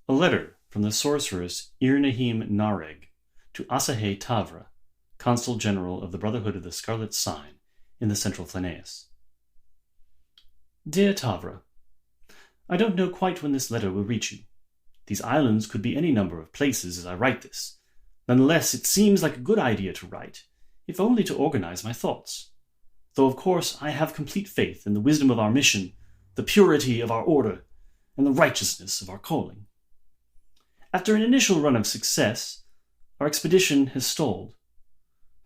A letter from the sorceress Irnahim Nareg to Asahe Tavra, Consul General of the Brotherhood of the Scarlet Sign in the Central Thanaeus. Dear Tavra, I don't know quite when this letter will reach you. These islands could be any number of places as I write this. Nonetheless, it seems like a good idea to write, if only to organize my thoughts. Though, of course, I have complete faith in the wisdom of our mission, the purity of our order, and the righteousness of our calling. After an initial run of success, our expedition has stalled.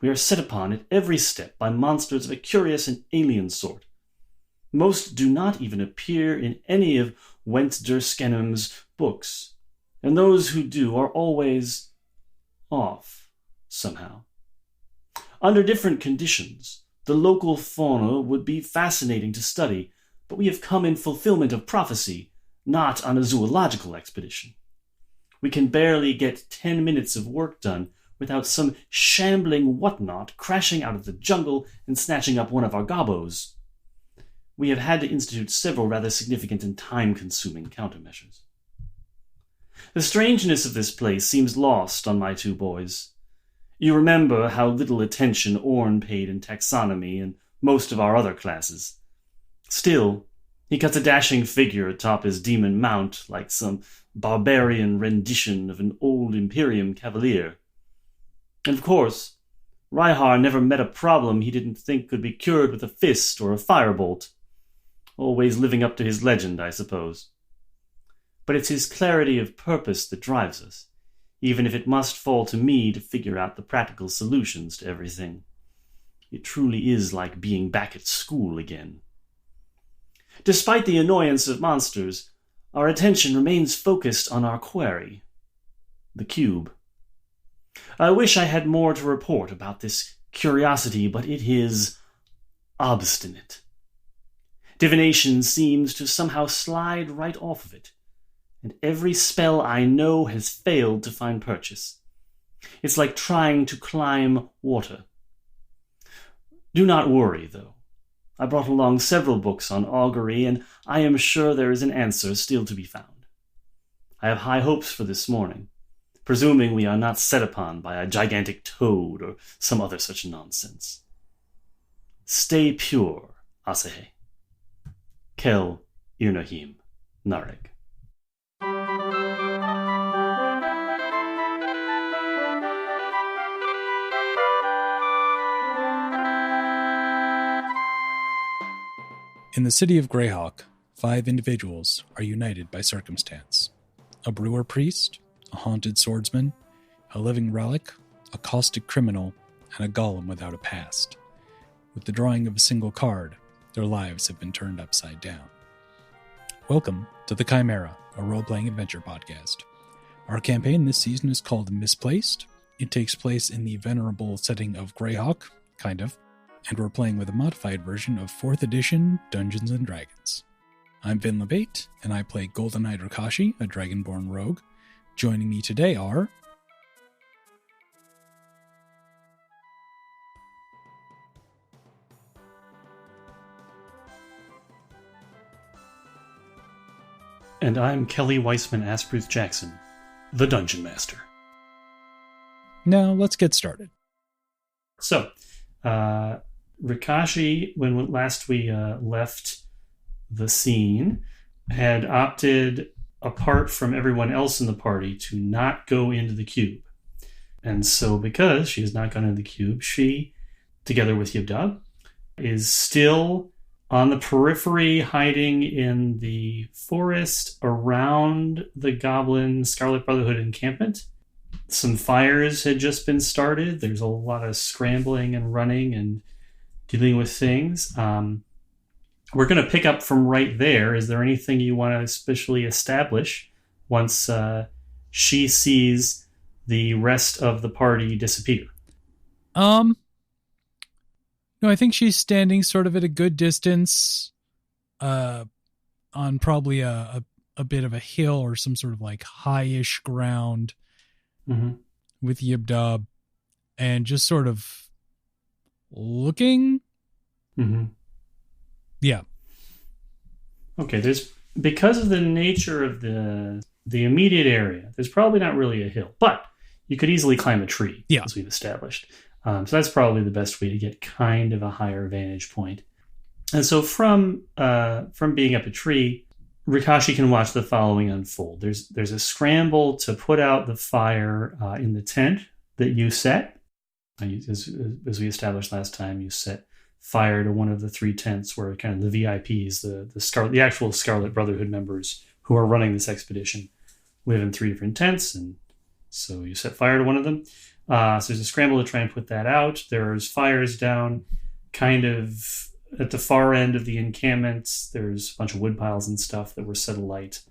We are set upon at every step by monsters of a curious and alien sort. Most do not even appear in any of Went der Skenum's books, and those who do are always off, somehow. Under different conditions, the local fauna would be fascinating to study, but we have come in fulfillment of prophecy, not on a zoological expedition. We can barely get 10 minutes of work done without some shambling whatnot crashing out of the jungle and snatching up one of our gobos. We have had to institute several rather significant and time-consuming countermeasures. The strangeness of this place seems lost on my two boys. You remember how little attention Orn paid in taxonomy and most of our other classes. Still, he cuts a dashing figure atop his demon mount like some barbarian rendition of an old Imperium cavalier. And of course, Ryhar never met a problem he didn't think could be cured with a fist or a firebolt. Always living up to his legend, I suppose. But it's his clarity of purpose that drives us, even if it must fall to me to figure out the practical solutions to everything. It truly is like being back at school again. Despite the annoyance of monsters, our attention remains focused on our quarry, the cube. I wish I had more to report about this curiosity, but it is obstinate. Divination seems to somehow slide right off of it, and every spell I know has failed to find purchase. It's like trying to climb water. Do not worry, though. I brought along several books on augury, and I am sure there is an answer still to be found. I have high hopes for this morning, presuming we are not set upon by a gigantic toad or some other such nonsense. Stay pure, Asahe. Kel Irnahim Nareg. In the city of Greyhawk, 5 individuals are united by circumstance. A brewer priest, a haunted swordsman, a living relic, a caustic criminal, and a golem without a past. With the drawing of a single card, their lives have been turned upside down. Welcome to The Chimera, a role-playing adventure podcast. Our campaign this season is called Misplaced. It takes place in the venerable setting of Greyhawk, kind of, and we're playing with a modified version of 4th edition Dungeons & Dragons. I'm Vin LeBate, and I play Golden Hydrakashi, a Dragonborn rogue. Joining me today are... And I'm Kelly Weissman Asprooth Jackson, the Dungeon Master. Now, let's get started. So, Rikashi, when last we left the scene, had opted, apart from everyone else in the party, to not go into the cube. And so because she has not gone into the cube, she, together with Ybdob, is still on the periphery, hiding in the forest around the Goblin Scarlet Brotherhood encampment. Some fires had just been started. There's a lot of scrambling and running and dealing with things. We're going to pick up from right there. Is there anything you want to especially establish once she sees the rest of the party disappear? No, I think she's standing sort of at a good distance on probably a bit of a hill or some sort of like high-ish ground with Ybdob and just sort of looking. Yeah. Okay, because of the nature of the the immediate area, there's probably not really a hill, but you could easily climb a tree, Yeah. as we've established. So that's probably the best way to get kind of a higher vantage point. And so from being up a tree, Rikashi can watch the following unfold. There's a scramble to put out the fire in the tent that you set. As we established last time, you set fire to one of the 3 tents where kind of the VIPs, the actual Scarlet Brotherhood members who are running this expedition, live in 3 different tents, and so you set fire to one of them. So there's a scramble to try and put that out. There's fires down kind of at the far end of the encampment. There's a bunch of wood piles and stuff that were set alight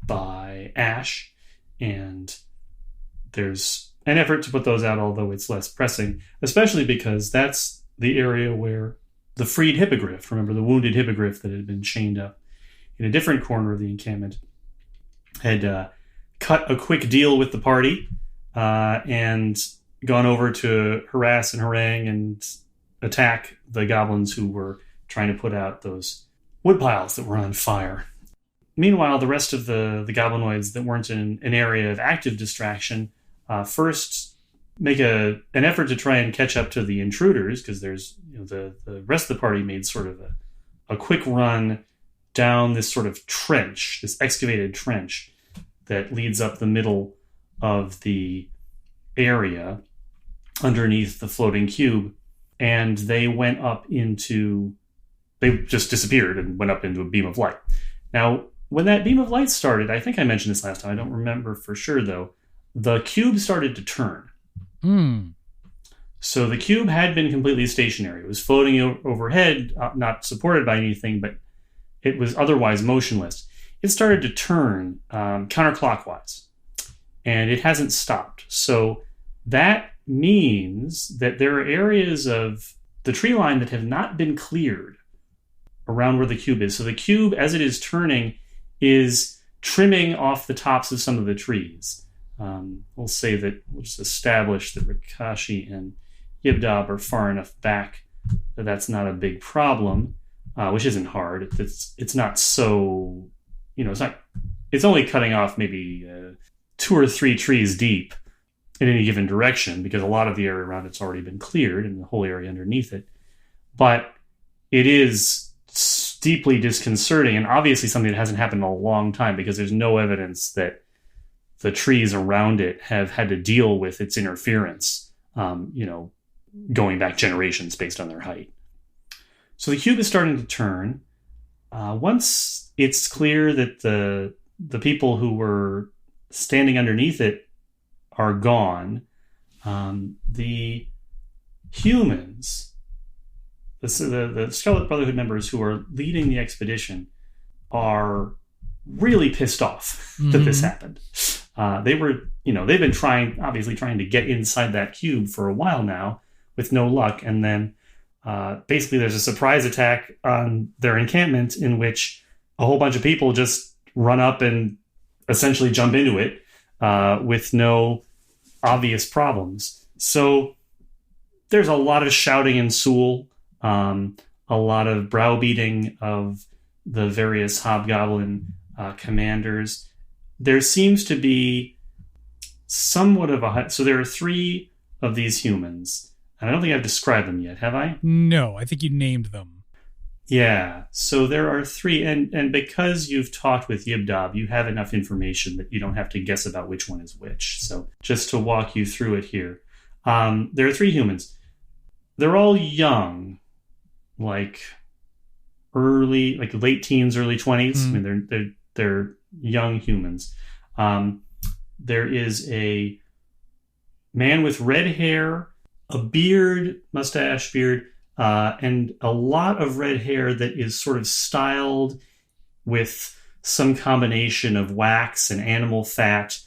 by ash, and there's an effort to put those out, although it's less pressing, especially because that's the area where the freed hippogriff, remember the wounded hippogriff that had been chained up in a different corner of the encampment, had cut a quick deal with the party and gone over to harass and harangue and attack the goblins who were trying to put out those wood piles that were on fire. Meanwhile, the rest of the goblinoids that weren't in an area of active distraction first make an effort to try and catch up to the intruders, because there's the rest of the party made sort of a quick run down this sort of trench, this excavated trench that leads up the middle of the area underneath the floating cube, and they just disappeared and went up into a beam of light. Now, when that beam of light started, I think I mentioned this last time, I don't remember for sure though, the cube started to turn. So the cube had been completely stationary. It was floating overhead, not supported by anything, but it was otherwise motionless. It started to turn counterclockwise, and it hasn't stopped. So that means that there are areas of the tree line that have not been cleared around where the cube is. So the cube, as it is turning, is trimming off the tops of some of the trees. We'll just establish that Rikashi and Ybdob are far enough back that that's not a big problem, which isn't hard. It's not so, it's only cutting off maybe 2 or 3 trees deep in any given direction, because a lot of the area around it's already been cleared and the whole area underneath it. But it is deeply disconcerting, and obviously something that hasn't happened in a long time, because there's no evidence that the trees around it have had to deal with its interference, going back generations based on their height. So the cube is starting to turn. Once it's clear that the people who were standing underneath it are gone, the humans, the Scarlet Brotherhood members who are leading the expedition, are really pissed off that this happened. They've been trying to get inside that cube for a while now with no luck. And then basically there's a surprise attack on their encampment in which a whole bunch of people just run up and essentially jump into it with no obvious problems. So there's a lot of shouting and Soul, a lot of browbeating of the various hobgoblin commanders. There seems to be somewhat of so there are 3 of these humans, and I don't think I've described them yet, have I? No, I think you named them. Yeah, so there are 3, and because you've talked with Ybdob, you have enough information that you don't have to guess about which one is which. So just to walk you through it here, there are 3 humans. They're all young, like late teens, early 20s. I mean, they're young humans. There is a man with red hair, a mustache beard, and a lot of red hair that is sort of styled with some combination of wax and animal fat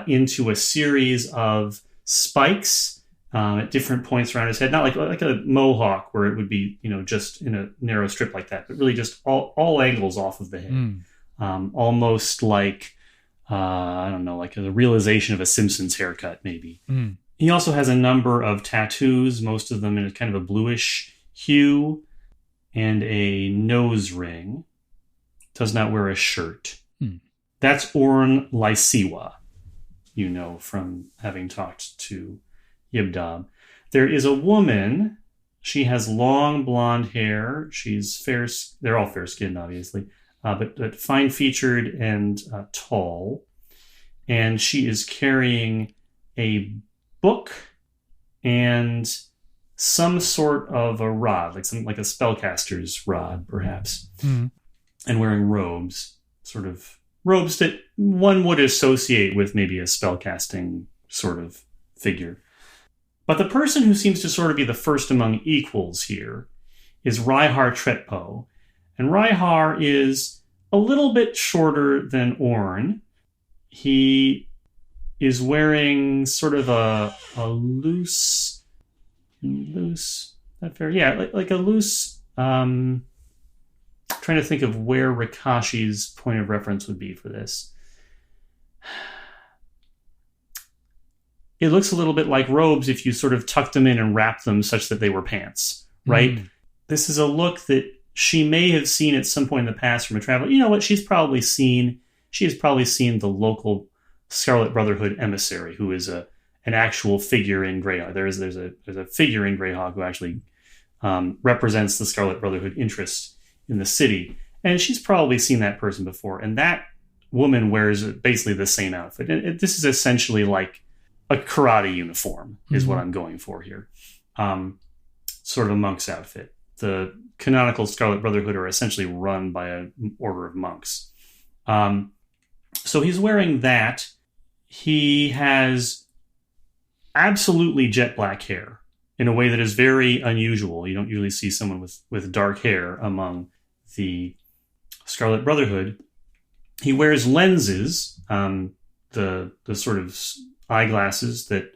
into a series of spikes at different points around his head. Not like a mohawk where it would be, just in a narrow strip like that, but really just all angles off of the head. Almost like, like the realization of a Simpsons haircut, maybe. He also has a number of tattoos, most of them in a kind of a bluish hue, and a nose ring. Does not wear a shirt. That's Orn Lysiwa, you know, from having talked to Ybdob. There is a woman. She has long blonde hair. She's fair. They're all fair-skinned, obviously, but fine-featured and tall. And she is carrying a book and some sort of a rod, like a spellcaster's rod, perhaps, and wearing robes, sort of robes that one would associate with maybe a spellcasting sort of figure. But the person who seems to sort of be the first among equals here is Rhyhar Tretpo. And Rhyhar is a little bit shorter than Orn. He is wearing sort of a loose, not fair, yeah, like a loose, trying to think of where Rikashi's point of reference would be for this. It looks a little bit like robes if you sort of tucked them in and wrapped them such that they were pants, right? This is a look that she may have seen at some point in the past from a traveler. You know what? She has probably seen the local Scarlet Brotherhood emissary, who is an actual figure in Greyhawk. There's a figure in Greyhawk who actually represents the Scarlet Brotherhood interest in the city, and she's probably seen that person before. And that woman wears basically the same outfit. And this is essentially like a karate uniform, is what I'm going for here. Sort of a monk's outfit. The canonical Scarlet Brotherhood are essentially run by an order of monks. So he's wearing that. He has absolutely jet black hair in a way that is very unusual. You don't usually see someone with dark hair among the Scarlet Brotherhood. He wears lenses, the sort of eyeglasses that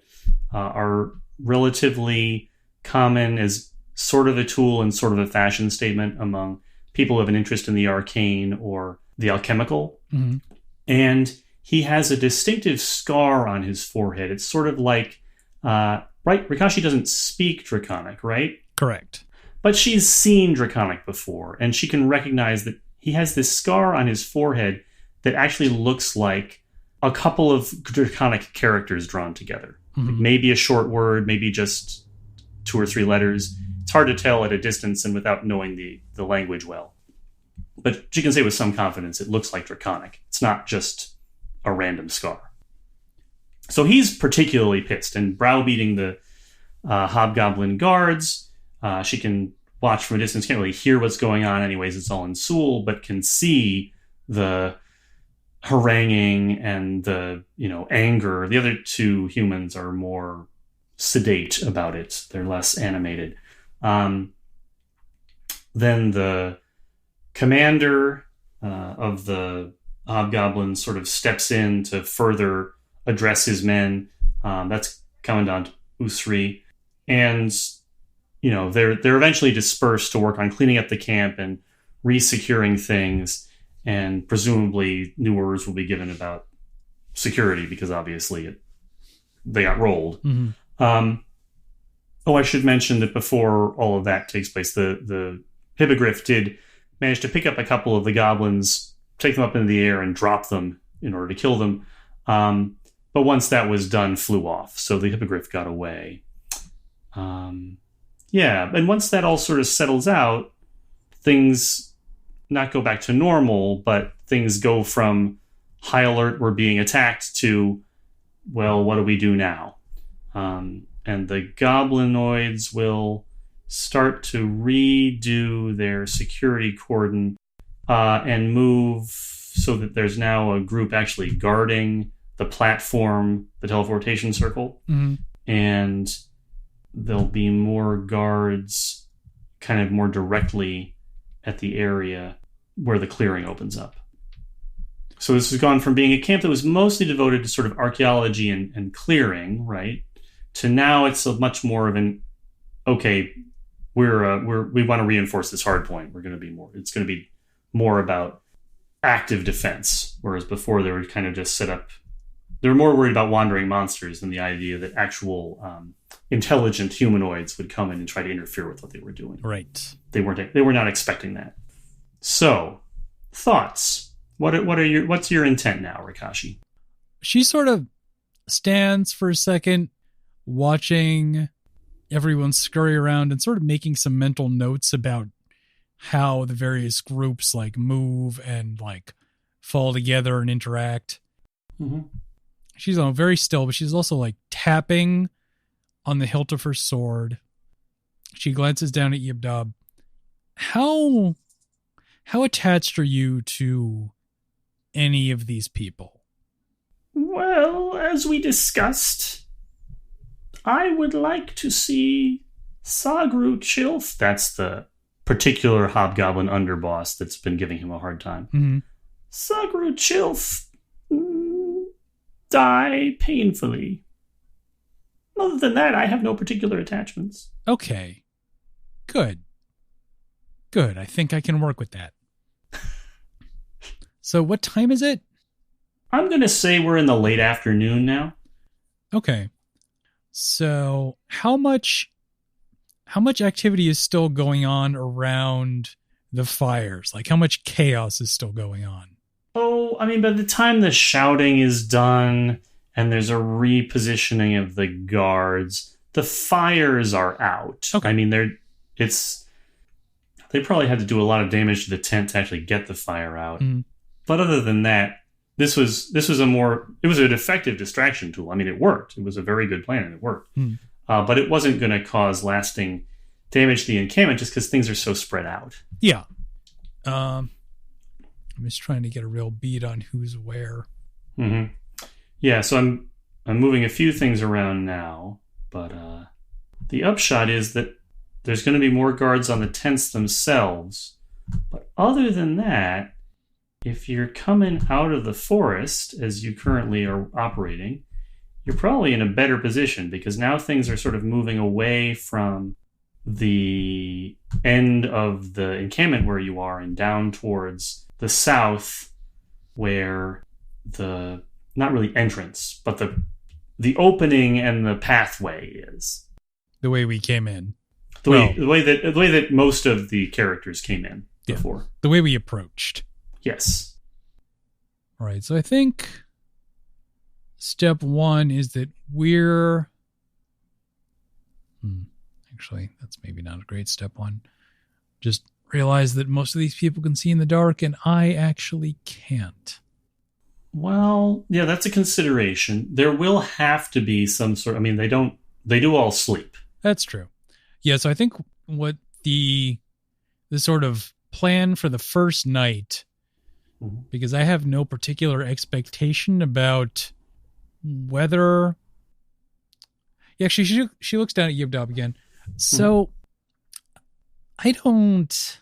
are relatively common as sort of a tool and sort of a fashion statement among people who have an interest in the arcane or the alchemical. And he has a distinctive scar on his forehead. It's sort of like, right? Rikashi doesn't speak Draconic, right? Correct. But she's seen Draconic before, and she can recognize that he has this scar on his forehead that actually looks like a couple of Draconic characters drawn together. Like maybe a short word, maybe just 2 or 3 letters. It's hard to tell at a distance and without knowing the language well. But she can say with some confidence it looks like Draconic. It's not just a random scar. So he's particularly pissed and browbeating the hobgoblin guards. She can watch from a distance, can't really hear what's going on anyways, it's all in Sul, but can see the haranguing and the anger. The other 2 humans are more sedate about it. They're less animated. Then the commander of the hobgoblins sort of steps in to further address his men. That's Commandant Usri. And, they're eventually dispersed to work on cleaning up the camp and re-securing things. And presumably new orders will be given about security because obviously they got rolled. I should mention that before all of that takes place, the Hippogriff did manage to pick up a couple of the goblins, take them up into the air, and drop them in order to kill them. But once that was done, flew off. So the Hippogriff got away. And once that all sort of settles out, things not go back to normal, but things go from high alert, we're being attacked, to, well, what do we do now? And the goblinoids will start to redo their security cordon and move so that there's now a group actually guarding the platform, the teleportation circle. And there'll be more guards kind of more directly at the area where the clearing opens up. So this has gone from being a camp that was mostly devoted to sort of archaeology and clearing, right, to now it's a much more of an, okay, we want to reinforce this hard point. It's going to be more about active defense, whereas before they were kind of just set up. They were more worried about wandering monsters than the idea that actual intelligent humanoids would come in and try to interfere with what they were doing. Right. They were not expecting that. So, thoughts. What's your intent now, Rikashi? She sort of stands for a second, watching everyone scurry around and sort of making some mental notes about how the various groups like move and like fall together and interact. Mm-hmm. She's very still, but she's also like tapping on the hilt of her sword. She glances down at Ybdob. How attached are you to any of these people? Well, as we discussed, I would like to see Sagru Chilf. That's the particular hobgoblin underboss that's been giving him a hard time. Mm-hmm. Sagru Chilf die painfully. Other than that, I have no particular attachments. Okay. Good. I think I can work with that. So what time is it? I'm going to say we're in the late afternoon now. Okay. So how much activity is still going on around the fires? Like how much chaos is still going on? Oh, I mean, by the time the shouting is done and there's a repositioning of the guards, the fires are out. Okay. I mean, they probably had to do a lot of damage to the tent to actually get the fire out. Mm. But other than that, this was an effective distraction tool. I mean, it worked. It was a very good plan, and it worked. Mm. But it wasn't going to cause lasting damage to the encampment just because things are so spread out. Yeah. I'm just trying to get a real beat on who's where. Mm-hmm. Yeah, so I'm moving a few things around now, but the upshot is that there's going to be more guards on the tents themselves. But other than that, if you're coming out of the forest, as you currently are operating, you're probably in a better position because now things are sort of moving away from the end of the encampment where you are and down towards the south where the, not really entrance, but the opening and the pathway is. The way we came in. The way that most of the characters came in before. The way we approached. Yes. All right, so I think step one is that we're... Actually, that's maybe not a great step one. Just realize that most of these people can see in the dark, and I actually can't. Well, yeah, that's a consideration. There will have to be some sort... I mean, they do all sleep. That's true. Yeah, so I think what the sort of plan for the first night, because I have no particular expectation about whether... Yeah, actually, she looks down at Ybdob again. So, I don't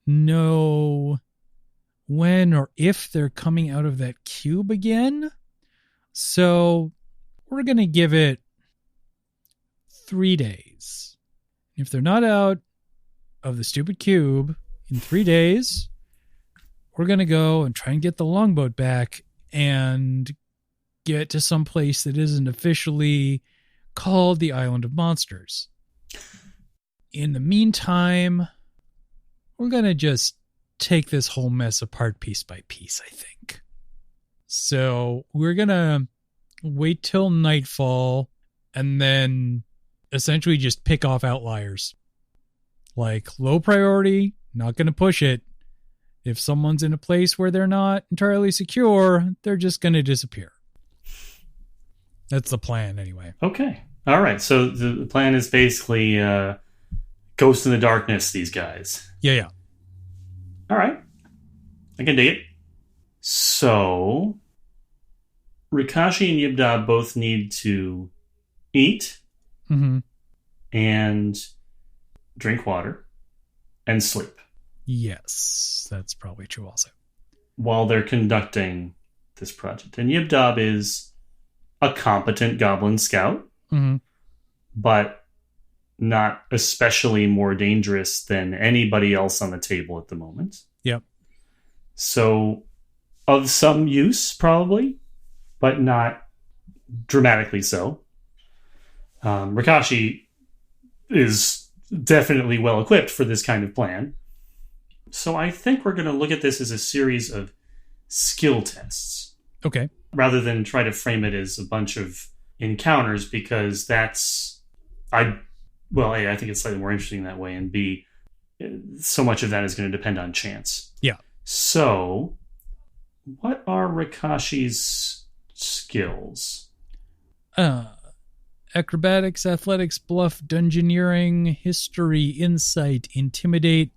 know when or if they're coming out of that cube again. So, we're going to give it 3 days. If they're not out of the stupid cube in 3 days, we're going to go and try and get the longboat back and get to some place that isn't officially called the Island of Monsters. In the meantime, we're going to just take this whole mess apart piece by piece, I think. So we're going to wait till nightfall and then essentially just pick off outliers. Like low priority, not going to push it. If someone's in a place where they're not entirely secure, they're just going to disappear. That's the plan anyway. Okay. All right. So the plan is basically ghost in the darkness, these guys. Yeah. All right. I can dig it. So Rikashi and Ybdob both need to eat and drink water and sleep. Yes, that's probably true also. While they're conducting this project. And Ybdob is a competent goblin scout, but not especially more dangerous than anybody else on the table at the moment. Yep. So, of some use, probably, but not dramatically so. Rikashi is definitely well equipped for this kind of plan. So I think we're going to look at this as a series of skill tests. Okay. Rather than try to frame it as a bunch of encounters, because that's... A, I think it's slightly more interesting that way, and B, so much of that is going to depend on chance. Yeah. So, what are Rikashi's skills? Acrobatics, athletics, bluff, dungeoneering, history, insight, intimidate,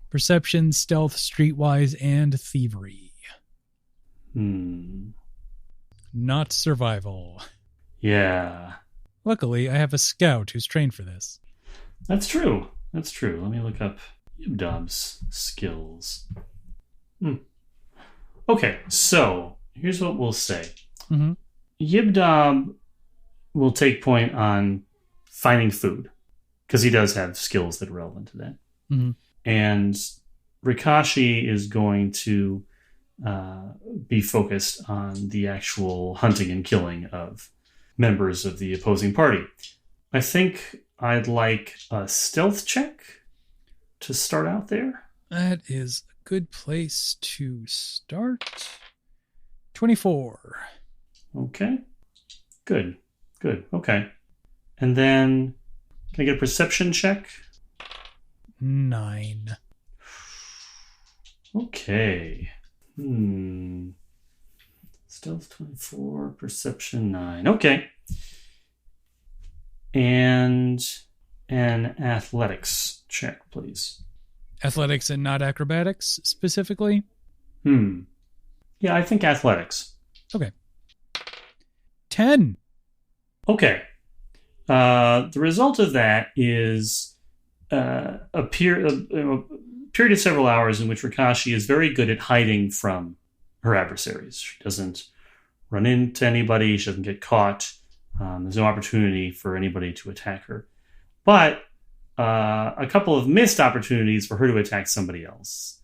perception, stealth, streetwise, and thievery. Not survival. Yeah. Luckily, I have a scout who's trained for this. That's true. Let me look up Ybdob's skills. Okay, so here's what we'll say. Mm-hmm. Ybdob will take point on finding food, because he does have skills that are relevant to that. Mm-hmm. And Rikashi is going to be focused on the actual hunting and killing of members of the opposing party. I think I'd like a stealth check to start out there. That is a good place to start. 24. Okay. Good. Okay. And then, can I get a perception check? 9. Okay. Stealth 24, perception 9. Okay. And an athletics check, please. Athletics and not acrobatics, specifically? Yeah, I think athletics. Okay. 10. Okay. The result of that is a period of several hours in which Rikashi is very good at hiding from her adversaries. She doesn't run into anybody. She doesn't get caught. There's no opportunity for anybody to attack her. But a couple of missed opportunities for her to attack somebody else.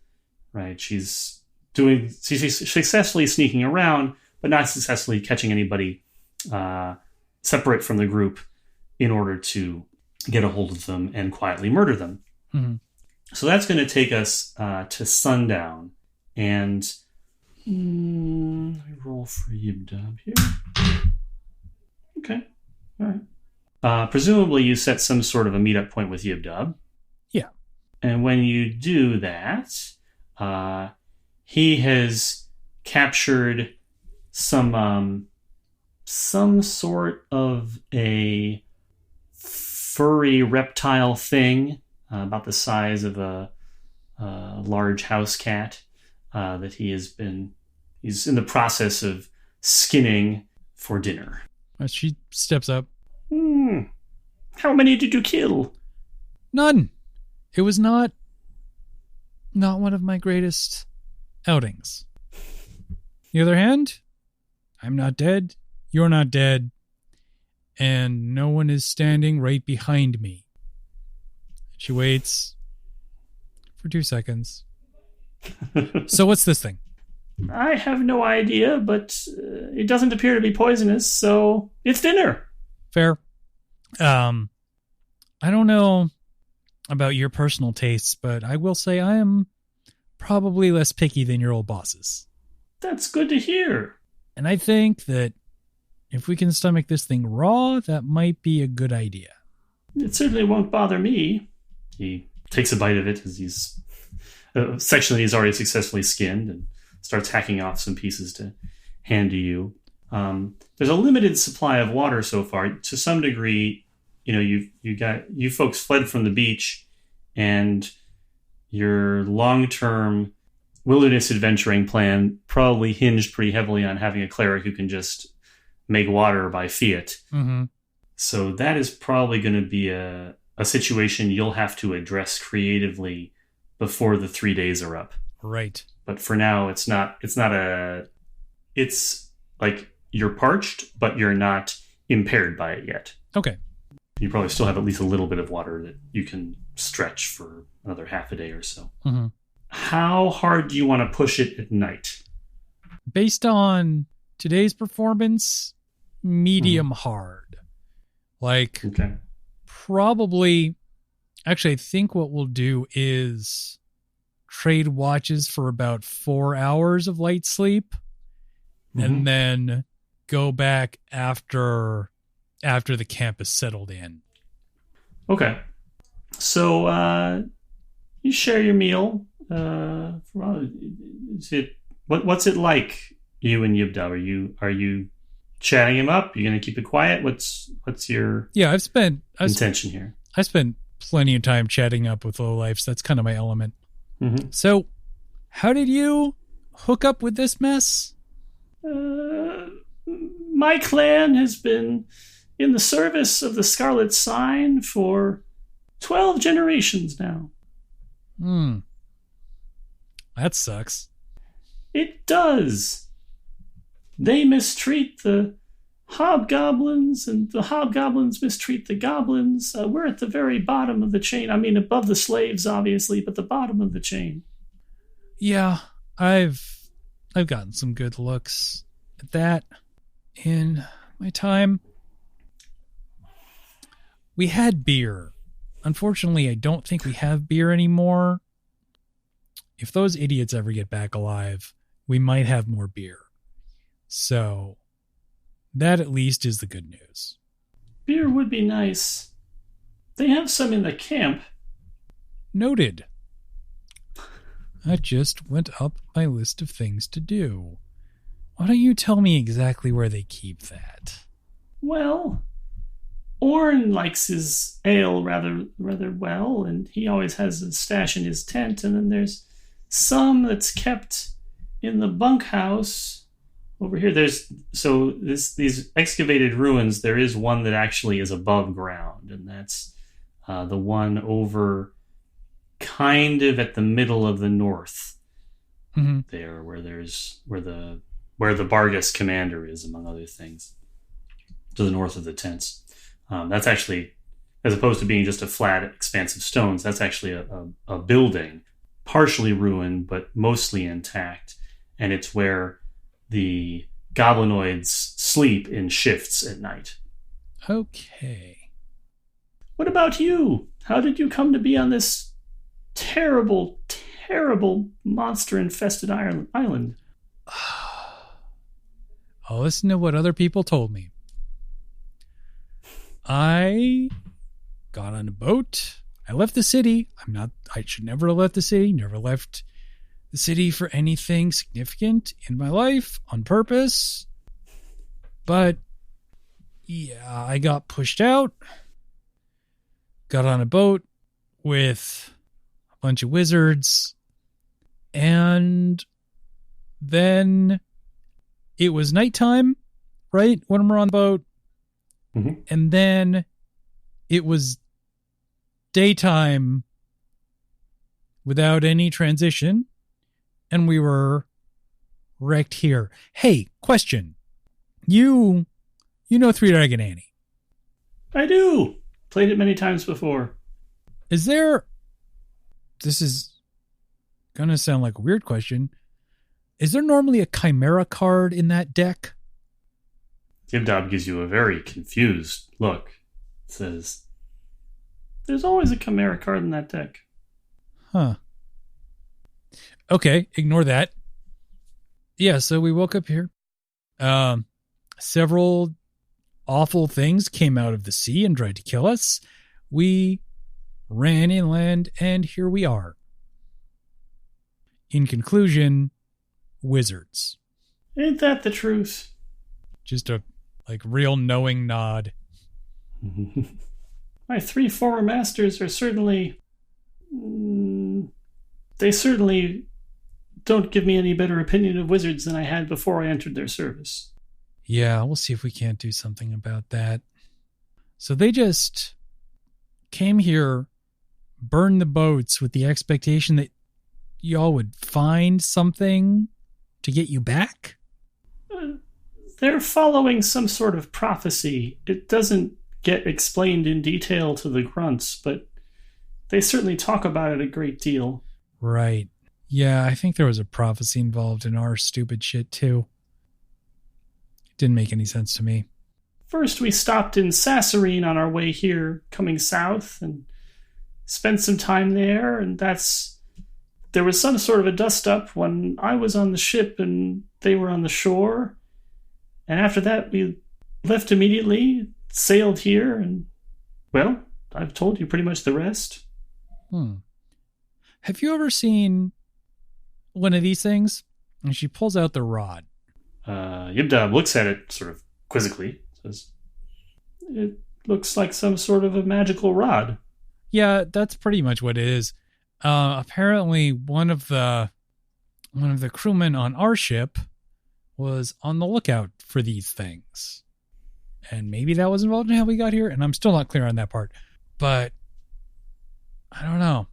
Right? She's successfully sneaking around, but not successfully catching anybody separate from the group in order to get a hold of them and quietly murder them. Mm-hmm. So that's going to take us to sundown. And let me roll for Ybdob here. Okay. All right. Presumably you set some sort of a meetup point with Ybdob. Yeah. And when you do that, he has captured some sort of a furry reptile thing about the size of a large house cat that he's in the process of skinning for dinner. She steps up. How many did you kill? None. It was not one of my greatest outings. On the other hand, I'm not dead. You're not dead. And no one is standing right behind me. She waits for 2 seconds. So what's this thing? I have no idea, but it doesn't appear to be poisonous, so it's dinner. Fair. I don't know about your personal tastes, but I will say I am probably less picky than your old bosses. That's good to hear. And I think that if we can stomach this thing raw, that might be a good idea. It certainly won't bother me. He takes a bite of it as he's a section that he's already successfully skinned and starts hacking off some pieces to hand to you. There's a limited supply of water so far. To some degree, you folks fled from the beach, and your long-term wilderness adventuring plan probably hinged pretty heavily on having a cleric who can just make water by fiat. Mm-hmm. So that is probably going to be a situation you'll have to address creatively before the 3 days are up. Right. But for now, it's like you're parched, but you're not impaired by it yet. Okay. You probably still have at least a little bit of water that you can stretch for another half a day or so. Mm-hmm. How hard do you want to push it at night? Based on today's performance, medium hard. Like, probably... Actually, I think what we'll do is trade watches for about 4 hours of light sleep, and then go back after the camp is settled in. Okay. So you share your meal. What's it like, you and Ybdob? Are you chatting him up? Are you going to keep it quiet? What's your intention here? I spent plenty of time chatting up with lowlifes. That's kind of my element. Mm-hmm. So, how did you hook up with this mess? My clan has been in the service of the Scarlet Sign for 12 generations now. That sucks. It does. They mistreat the hobgoblins, and the hobgoblins mistreat the goblins. We're at the very bottom of the chain. I mean, above the slaves, obviously, but the bottom of the chain. Yeah, I've gotten some good looks at that in my time. We had beer. Unfortunately, I don't think we have beer anymore. If those idiots ever get back alive, we might have more beer. So, that at least is the good news. Beer would be nice. They have some in the camp. Noted. That just went up my list of things to do. Why don't you tell me exactly where they keep that? Well, Orn likes his ale rather well, and he always has a stash in his tent, and then there's some that's kept in the bunkhouse. Over here, these excavated ruins, there is one that actually is above ground, and that's the one over kind of at the middle of the north. There, where the Bargus commander is, among other things, to the north of the tents. That's actually, as opposed to being just a flat expanse of stones, that's actually a building, partially ruined but mostly intact, and it's where the goblinoids sleep in shifts at night. Okay. What about you? How did you come to be on this terrible, terrible monster-infested island? I'll listen to what other people told me. I got on a boat. I left the city. I should never have left the city. Never left the city for anything significant in my life on purpose. But yeah, I got pushed out. Got on a boat with a bunch of wizards. And then it was nighttime, right? When we're on the boat. Mm-hmm. And then it was daytime without any transition. And we were wrecked here. Hey, question. You know Three Dragon Annie? I do. Played it many times before. This is going to sound like a weird question. Is there normally a Chimera card in that deck? Ybdob gives you a very confused look. Says, there's always a Chimera card in that deck. Huh. Okay, ignore that. Yeah, so we woke up here. Several awful things came out of the sea and tried to kill us. We ran inland, and here we are. In conclusion, wizards. Ain't that the truth? Just a real knowing nod. My 3 former masters are certainly... they certainly don't give me any better opinion of wizards than I had before I entered their service. Yeah, we'll see if we can't do something about that. So they just came here, burned the boats with the expectation that y'all would find something to get you back? They're following some sort of prophecy. It doesn't get explained in detail to the grunts, but they certainly talk about it a great deal. Right. Yeah, I think there was a prophecy involved in our stupid shit, too. It didn't make any sense to me. First, we stopped in Sasserine on our way here, coming south, and spent some time there, and that's there was some sort of a dust-up when I was on the ship and they were on the shore. And after that, we left immediately, sailed here, and, well, I've told you pretty much the rest. Have you ever seen one of these things? And she pulls out the rod. Ybdob looks at it sort of quizzically. Says, "It looks like some sort of a magical rod." Yeah, that's pretty much what it is. Apparently, one of the crewmen on our ship was on the lookout for these things, and maybe that was involved in how we got here. And I'm still not clear on that part, but I don't know.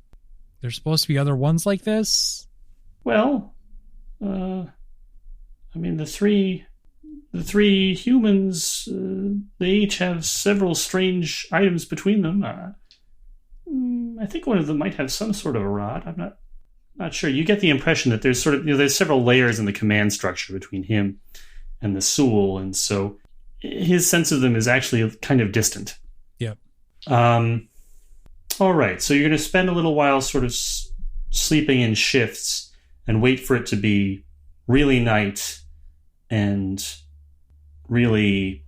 There's supposed to be other ones like this. Well, I mean, the three humans, they each have several strange items between them. I think one of them might have some sort of a rod. I'm not sure. You get the impression that there's sort of, there's several layers in the command structure between him and the Soul, and so his sense of them is actually kind of distant. Yep. All right, so you're going to spend a little while sort of sleeping in shifts and wait for it to be really night and really,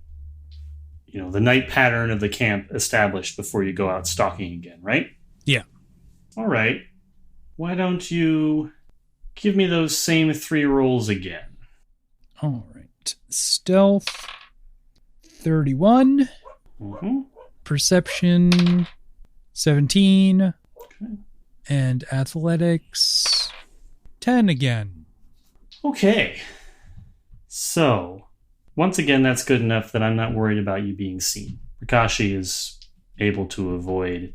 the night pattern of the camp established before you go out stalking again, right? Yeah. All right. Why don't you give me those same 3 rolls again? All right. Stealth, 31. Mm-hmm. Perception, 17. Okay. And athletics, 10 again. Okay. So, once again, that's good enough that I'm not worried about you being seen. Rikashi is able to avoid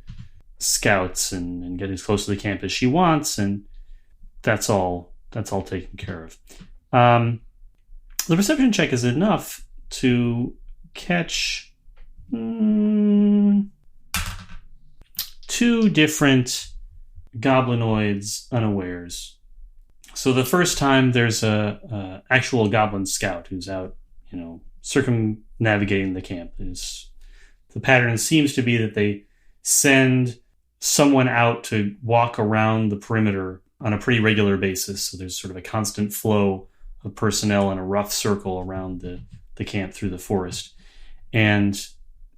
scouts and get as close to the camp as she wants, and that's all taken care of. The perception check is enough to catch 2 different goblinoids unawares. So the first time there's a actual goblin scout who's out, circumnavigating the camp. The pattern seems to be that they send someone out to walk around the perimeter on a pretty regular basis. So there's sort of a constant flow of personnel in a rough circle around the camp through the forest. And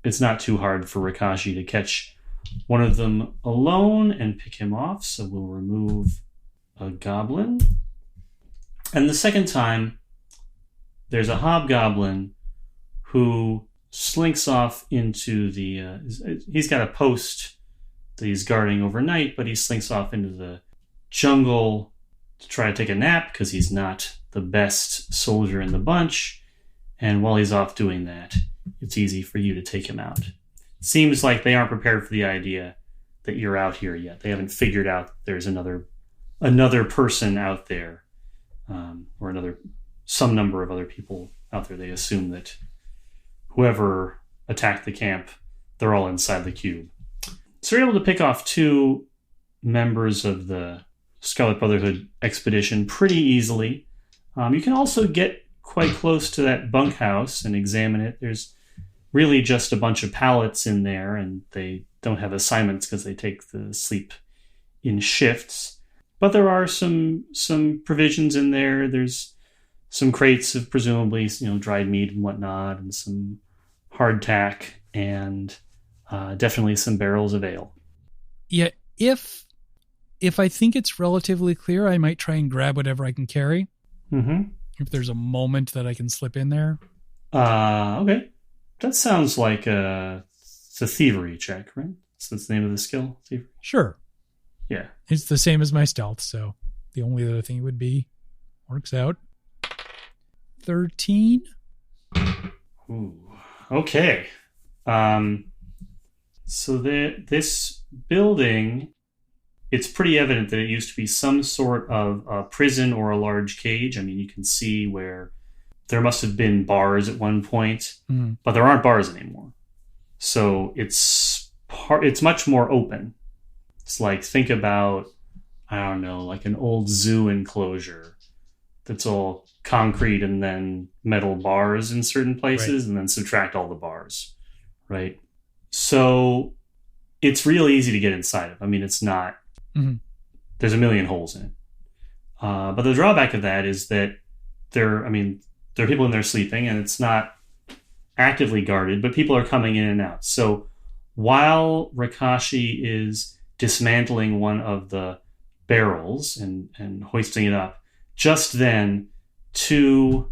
it's not too hard for Rikashi to catch one of them alone and pick him off. So we'll remove a goblin. And the second time, there's a hobgoblin who slinks off into he's got a post that he's guarding overnight, but he slinks off into the jungle to try to take a nap because he's not the best soldier in the bunch. And while he's off doing that, it's easy for you to take him out. It seems like they aren't prepared for the idea that you're out here yet. They haven't figured out there's another person out there, or some number of other people out there. They assume that whoever attacked the camp, they're all inside the cube. So you're able to pick off 2 members of the Scarlet Brotherhood expedition pretty easily. You can also get quite close to that bunkhouse and examine it. There's really just a bunch of pallets in there, and they don't have assignments because they take the sleep in shifts. But there are some provisions in there. There's some crates of presumably dried meat and whatnot, and some hardtack, and definitely some barrels of ale. Yeah, if I think it's relatively clear, I might try and grab whatever I can carry. Mm-hmm. If there's a moment that I can slip in there. Okay. That sounds like it's a thievery check, right? So that's the name of the skill, thievery? Sure. Yeah. It's the same as my stealth, so the only other thing would be works out. 13. Ooh. Okay. So this building, it's pretty evident that it used to be some sort of a prison or a large cage. I mean, you can see where there must have been bars at one point, but there aren't bars anymore. So it's much more open. It's like, think about, I don't know, like an old zoo enclosure that's all concrete and then metal bars in certain places, right, and then subtract all the bars, right? So it's real easy to get inside of. I mean, it's not there's a million holes in it. But the drawback of that is that there are people in there sleeping, and it's not actively guarded, but people are coming in and out. So while Rakashi is dismantling one of the barrels and hoisting it up, just then 2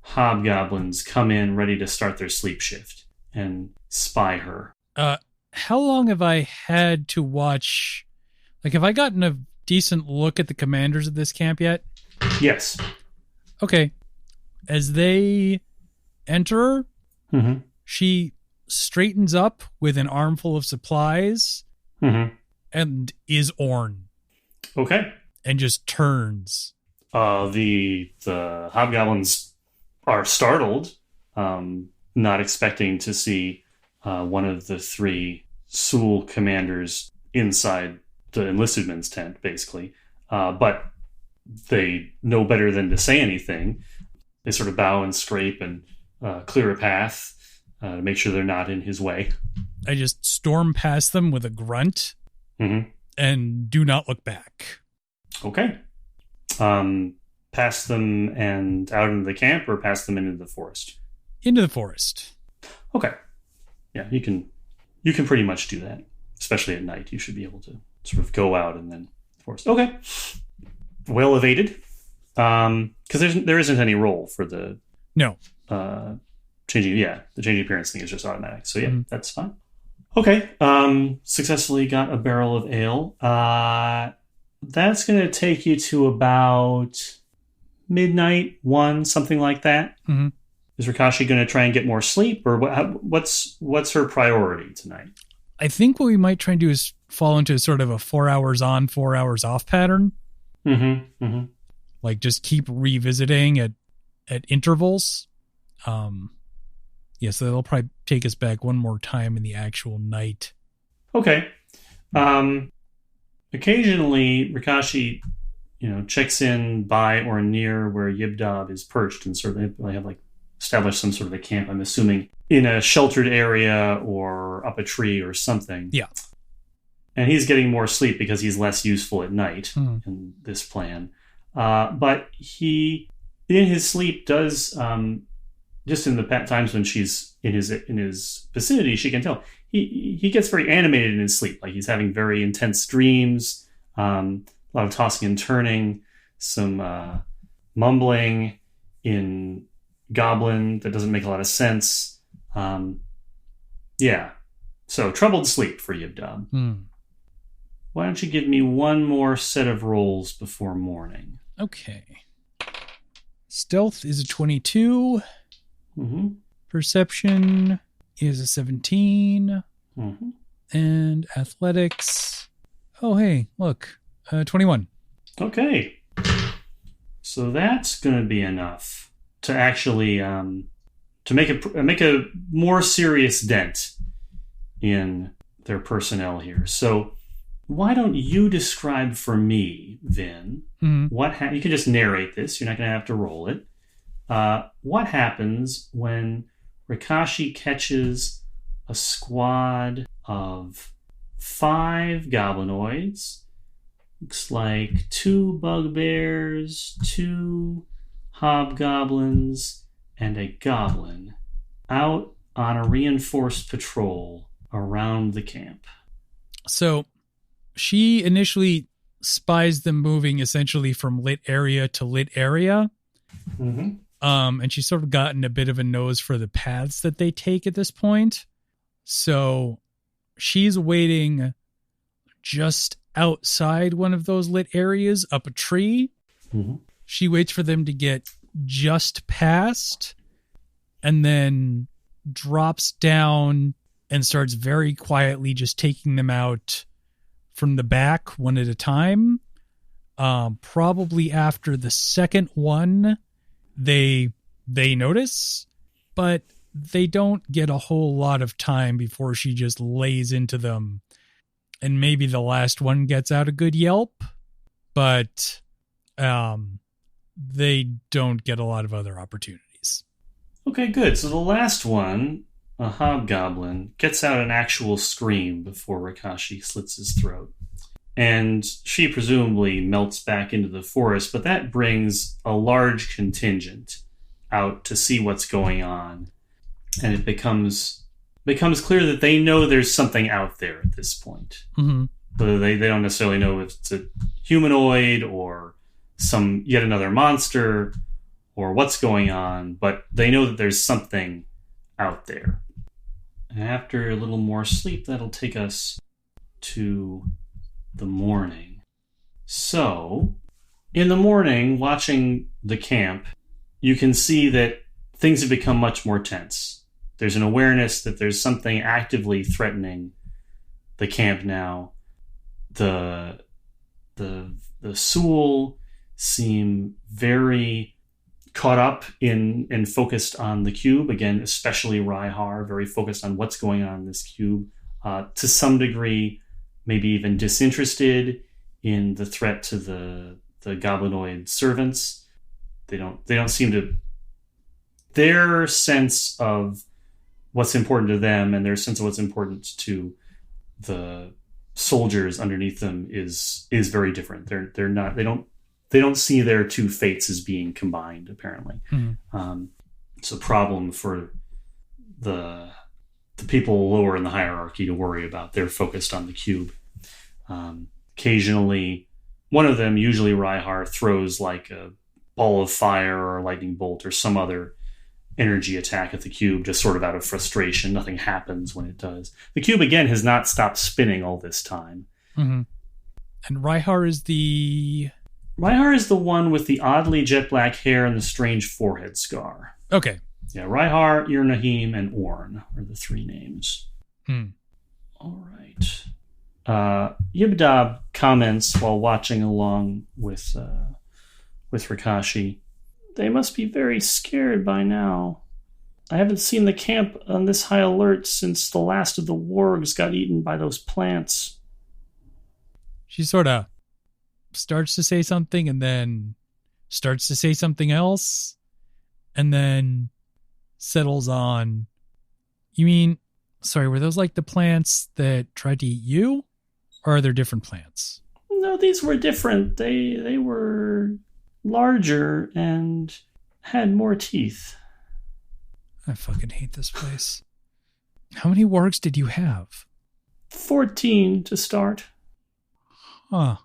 hobgoblins come in ready to start their sleep shift and spy her. How long have I had to watch? Like, have I gotten a decent look at the commanders of this camp yet? Yes. Okay. As they enter, Mm-hmm. she straightens up with an armful of supplies and is Orn. Okay. And just turns. The hobgoblins are startled, not expecting to see one of the 3 Sul commanders inside the enlisted men's tent, basically. But they know better than to say anything. They sort of bow and scrape and clear a path to make sure they're not in his way. I just storm past them with a grunt and do not look back. Okay. Past them and out into the camp, or past them into the forest? Into the forest. Okay. Yeah, you can pretty much do that, especially at night. You should be able to sort of go out and then forest. Okay. Well evaded. Because there isn't any roll for the changing appearance thing is just automatic. So yeah, that's fine. Okay. Successfully got a barrel of ale. That's going to take you to about midnight, 1, something like that. Mm-hmm. Is Rakashi going to try and get more sleep, or what's her priority tonight? I think what we might try and do is fall into sort of a 4 hours on, 4 hours off pattern. Mm-hmm. Mm-hmm. Like, just keep revisiting at intervals. So that'll probably take us back one more time in the actual night. Okay. Occasionally, Rakashi, checks in by or near where Ybdob is perched, and sort of they have like established some sort of a camp, I'm assuming, in a sheltered area or up a tree or something. Yeah. And he's getting more sleep because he's less useful at night in this plan. But he, in his sleep, does just in the times when she's in his vicinity, she can tell he gets very animated in his sleep. Like, he's having very intense dreams, a lot of tossing and turning, some mumbling in Goblin that doesn't make a lot of sense. Yeah, so troubled sleep for Ybdob. Why don't you give me one more set of rolls before morning? Okay. Stealth is a 22. Mm-hmm. Perception is a 17. Mm-hmm. And athletics. Oh, hey, look. 21. Okay. So that's going to be enough to actually to make a more serious dent in their personnel here. So why don't you describe for me, Vin, you can just narrate this. You're not going to have to roll it. What happens when Rakashi catches a squad of 5 goblinoids? Looks like 2 bugbears, 2 hobgoblins, and a goblin out on a reinforced patrol around the camp. So she initially spies them moving essentially from lit area to lit area. Mm-hmm. And she's sort of gotten a bit of a nose for the paths that they take at this point. So she's waiting just outside one of those lit areas up a tree. Mm-hmm. She waits for them to get just past and then drops down and starts very quietly just taking them out from the back one at a time. Probably after the second one, they notice, but they don't get a whole lot of time before she just lays into them. And maybe the last one gets out a good yelp, but they don't get a lot of other opportunities. Okay, good. So the last one, a hobgoblin, gets out an actual scream before Rakashi slits his throat. and she presumably melts back into the forest, but that brings a large contingent out to see what's going on. And it becomes clear that they know there's something out there at this point. Mm-hmm. Whether they don't necessarily know if it's a humanoid or some yet another monster or what's going on, but they know that there's something out there. And after a little more sleep, that'll take us to the morning. So, in the morning, watching the camp, you can see that things have become much more tense. There's an awareness that there's something actively threatening the camp now. The Sul seem very caught up in and focused on the cube. Again, especially Rhyhar, very focused on what's going on in this cube. To some degree, maybe even disinterested in the threat to the goblinoid servants. They don't seem to. Their sense of what's important to them and their sense of what's important to the soldiers underneath them is very different. They're not. They don't see their two fates as being combined. Apparently, it's a problem for the people lower in the hierarchy to worry about. They're focused on the cube. Occasionally, one of them, usually Rhyhar, throws like a ball of fire or a lightning bolt or some other energy attack at the cube, just sort of out of frustration. Nothing happens when it does. The cube, again, has not stopped spinning all this time. Mm-hmm. And Rhyhar is the one with the oddly jet black hair and the strange forehead scar. Okay. Yeah, Rhyhar, Irnahim, and Orn are the three names. All right. Ybdob comments while watching along with Rakashi. They must be very scared by now. I haven't seen the camp on this high alert since the last of the wargs got eaten by those plants. She sort of starts to say something and then starts to say something else and then settles on, you mean, sorry, were those like the plants that tried to eat you? Or are there different plants? No, these were different. They were larger and had more teeth. I fucking hate this place. How many wargs did you have? 14 to start. Huh.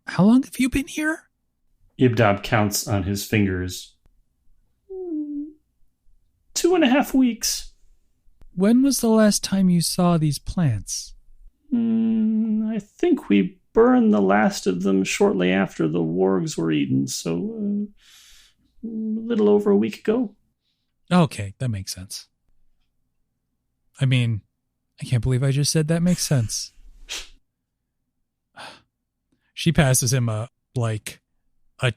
How long have you been here? Ybdob counts on his fingers. 2.5 weeks. When was the last time you saw these plants? I think we burned the last of them shortly after the wargs were eaten, so a little over a week ago. Okay, that makes sense. I mean, I can't believe I just said that makes sense. She passes him a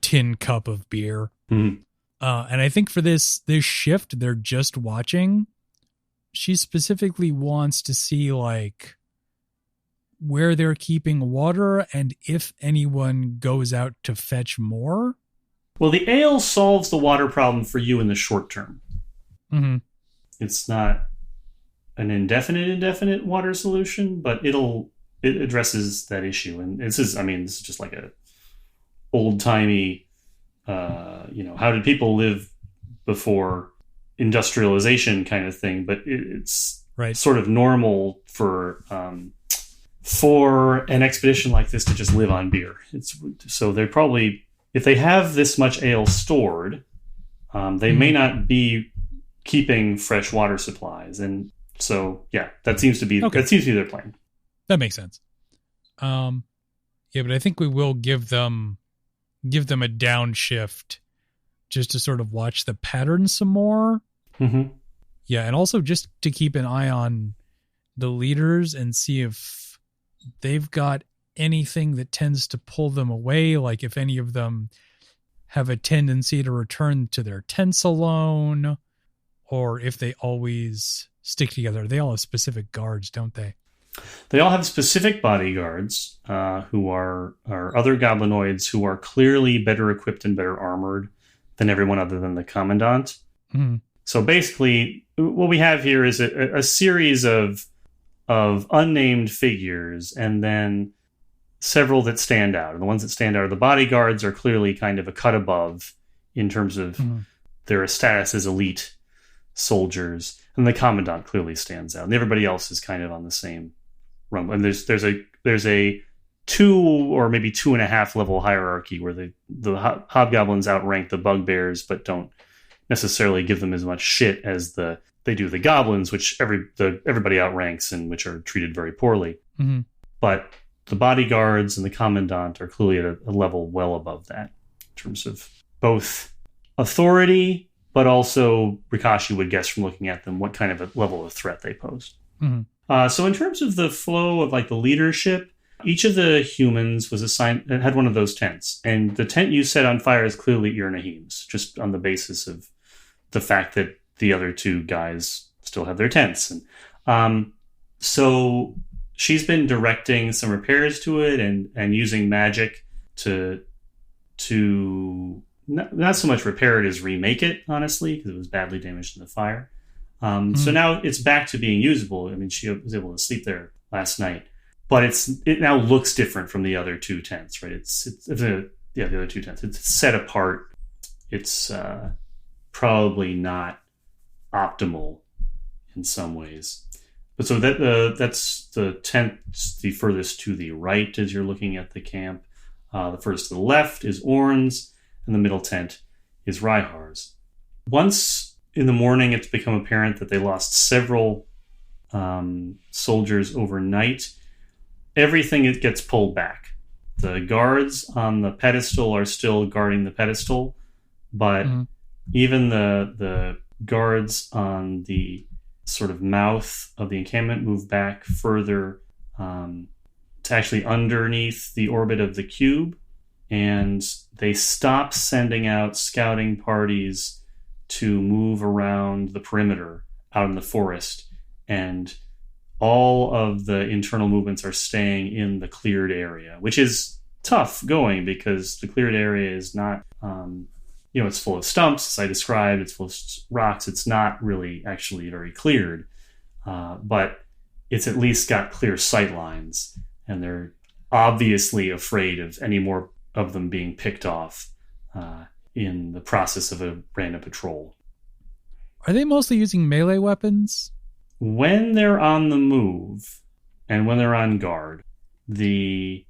tin cup of beer. Mm-hmm. And I think for this shift, they're just watching. She specifically wants to see like where they're keeping water and if anyone goes out to fetch more. Well, the ale solves the water problem for you in the short term. Mm-hmm. It's not an indefinite water solution, but it addresses that issue. And this is just like a old timey, how did people live before industrialization kind of thing? But it's right. Sort of normal for an expedition like this to just live on beer. So they're probably, if they have this much ale stored, they may not be keeping fresh water supplies, and so yeah, that seems to be their plan. That makes sense. Yeah, but I think we will give them a downshift just to sort of watch the pattern some more. Mm-hmm. Yeah, and also just to keep an eye on the leaders and see if they've got anything that tends to pull them away, like if any of them have a tendency to return to their tents alone, or if they always stick together. They all have specific guards, don't they? They all have specific bodyguards who are other goblinoids who are clearly better equipped and better armored than everyone other than the commandant. Mm-hmm. So basically, what we have here is a series of unnamed figures, and then several that stand out. And the ones that stand out are the bodyguards are clearly kind of a cut above in terms of their status as elite soldiers. And the commandant clearly stands out. And everybody else is kind of on the same run. And there's a 2 or maybe 2.5 level hierarchy where the hobgoblins outrank the bugbears, but don't necessarily give them as much shit as they do the goblins, which everybody outranks and which are treated very poorly. Mm-hmm. But the bodyguards and the commandant are clearly at a level well above that in terms of both authority, but also Rikashi would guess from looking at them what kind of a level of threat they pose. Mm-hmm. So in terms of the flow of like the leadership, each of the humans was assigned had one of those tents, and the tent you set on fire is clearly Irnahim's, just on the basis of the fact that the other 2 guys still have their tents. And so she's been directing some repairs to it and using magic to not so much repair it as remake it, honestly, because it was badly damaged in the fire. So now it's back to being usable. I mean, she was able to sleep there last night, but it now looks different from the other 2 tents, right? The other 2 tents. It's set apart. It's probably not optimal in some ways. But so that's the tent the furthest to the right as you're looking at the camp. The furthest to the left is Orn's, and the middle tent is Ryhar's. Once in the morning, it's become apparent that they lost several soldiers overnight. Everything gets pulled back. The guards on the pedestal are still guarding the pedestal, but even the guards on the sort of mouth of the encampment move back further to actually underneath the orbit of the cube, and they stop sending out scouting parties to move around the perimeter out in the forest, and all of the internal movements are staying in the cleared area, which is tough going because the cleared area is not it's full of stumps, as I described. It's full of rocks. It's not really actually very cleared, but it's at least got clear sight lines, and they're obviously afraid of any more of them being picked off in the process of a random patrol. Are they mostly using melee weapons? When they're on the move and when they're on guard, the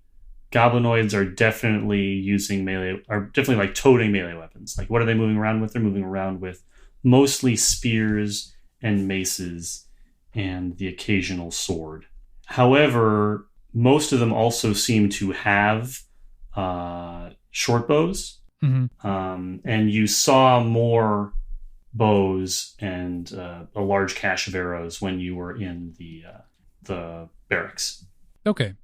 goblinoids are definitely like toting melee weapons. Like, what are they moving around with? They're moving around with mostly spears and maces and the occasional sword. However, most of them also seem to have short bows. Mm-hmm. And you saw more bows and a large cache of arrows when you were in the barracks. Okay.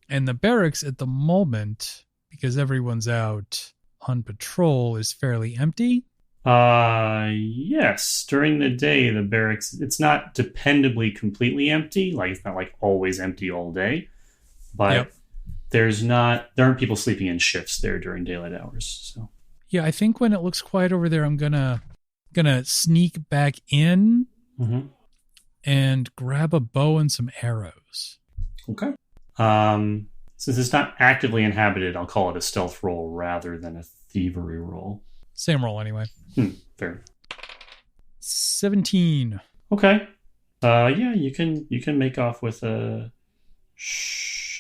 And the barracks at the moment, because everyone's out on patrol, is fairly empty? Yes. During the day, the barracks, it's not dependably completely empty. Like, it's not like always empty all day. But there aren't people sleeping in shifts there during daylight hours. So yeah, I think when it looks quiet over there, I'm gonna sneak back in and grab a bow and some arrows. Okay. Since it's not actively inhabited, I'll call it a stealth roll rather than a thievery roll. Same roll anyway. Fair. 17. Okay. Yeah, you can make off with a.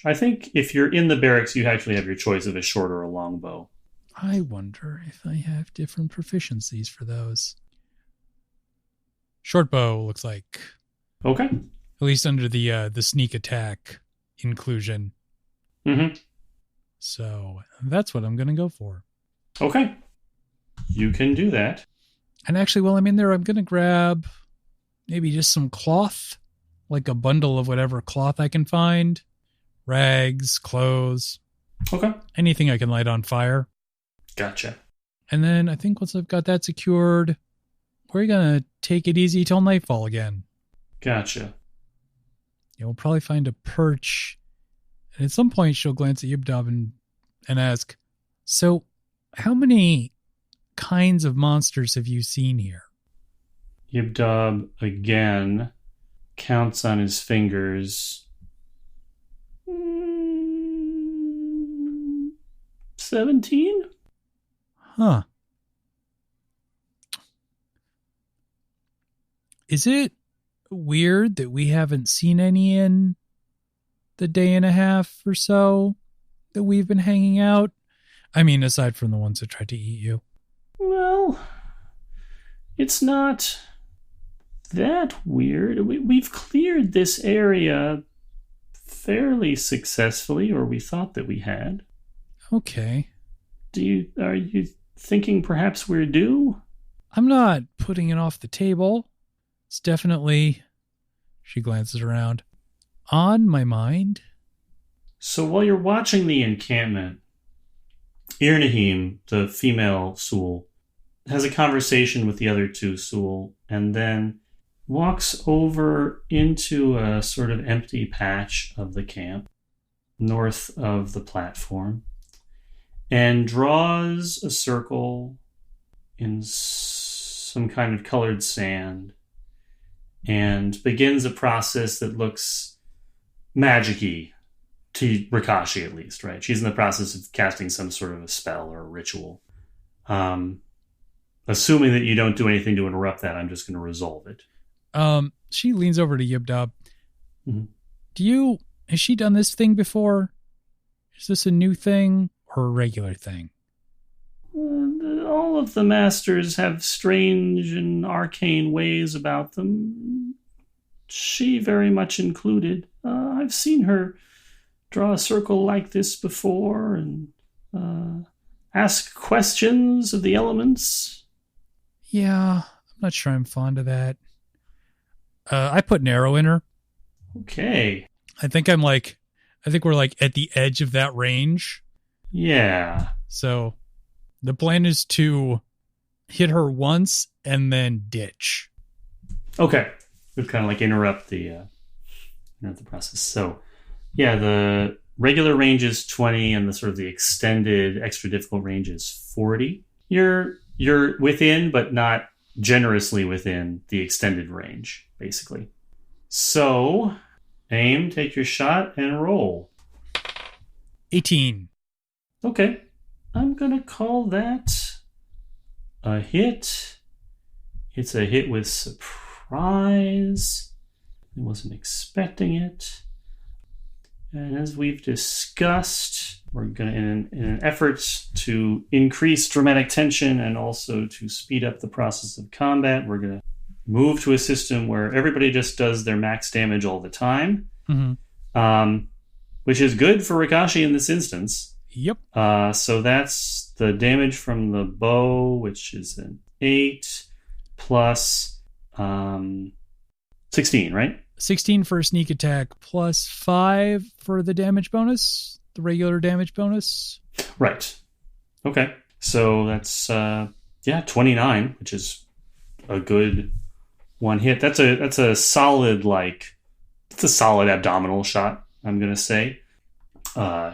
I think if you're in the barracks, you actually have your choice of a short or a long bow. I wonder if I have different proficiencies for those. Short bow looks like. Okay. At least under the sneak attack inclusion. Mm-hmm. So that's what I'm going to go for. Okay. You can do that. And actually, while I'm in there, I'm going to grab maybe just some cloth, like a bundle of whatever cloth I can find. Rags, clothes. Okay. Anything I can light on fire. Gotcha. And then I think once I've got that secured, we're going to take it easy till nightfall again. Gotcha. Yeah, we'll probably find a perch. And at some point, she'll glance at Ybdob and ask, so how many kinds of monsters have you seen here? Ybdob, again, counts on his fingers. 17? Huh. Is it weird that we haven't seen any in the day and a half or so that we've been hanging out? I mean, aside from the ones that tried to eat you. Well, it's not that weird. We've cleared this area fairly successfully, or we thought that we had. Okay. Are you thinking perhaps we're due? I'm not putting it off the table. It's definitely, she glances around, on my mind. So while you're watching the encampment, Irnahim, the female Sul, has a conversation with the other two Sul, and then walks over into a sort of empty patch of the camp, north of the platform, and draws a circle in some kind of colored sand, and begins a process that looks magic-y, to Rikashi at least, right? She's in the process of casting some sort of a spell or a ritual. Assuming that you don't do anything to interrupt that, I'm just going to resolve it. She leans over to Ybdob. Mm-hmm. Has she done this thing before? Is this a new thing or a regular thing? All of the masters have strange and arcane ways about them. She very much included. I've seen her draw a circle like this before and ask questions of the elements. Yeah, I'm not sure I'm fond of that. I put an arrow in her. Okay. I think we're like at the edge of that range. Yeah. So the plan is to hit her once and then ditch. Okay. We'd kind of like interrupt the process. So, yeah, the regular range is 20 and the sort of the extended extra difficult range is 40. You're within, but not generously within the extended range, basically. So, aim, take your shot, and roll. 18. Okay. I'm going to call that a hit. It's a hit with surprise. I wasn't expecting it. And as we've discussed, we're going to, in an effort to increase dramatic tension and also to speed up the process of combat, we're going to move to a system where everybody just does their max damage all the time, which is good for Rikashi in this instance. Yep. So that's the damage from the bow, which is an 8 plus 16, right? 16 for a sneak attack plus 5 for the damage bonus, the regular damage bonus. Right. Okay. So that's 29, which is a good one hit. That's a solid abdominal shot, I'm going to say.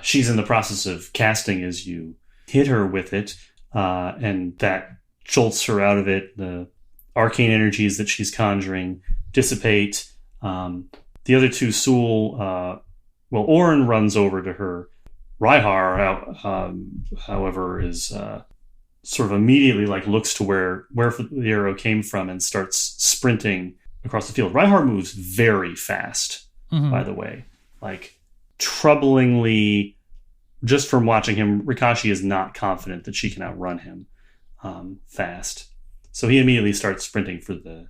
She's in the process of casting as you hit her with it, and that jolts her out of it. The arcane energies that she's conjuring dissipate. The other two, Sul, Orin runs over to her. Rihar, however, is sort of immediately looks to where the arrow came from and starts sprinting across the field. Rihar moves very fast, by the way. Troublingly, just from watching him, Rikashi is not confident that she can outrun him fast. So he immediately starts sprinting for the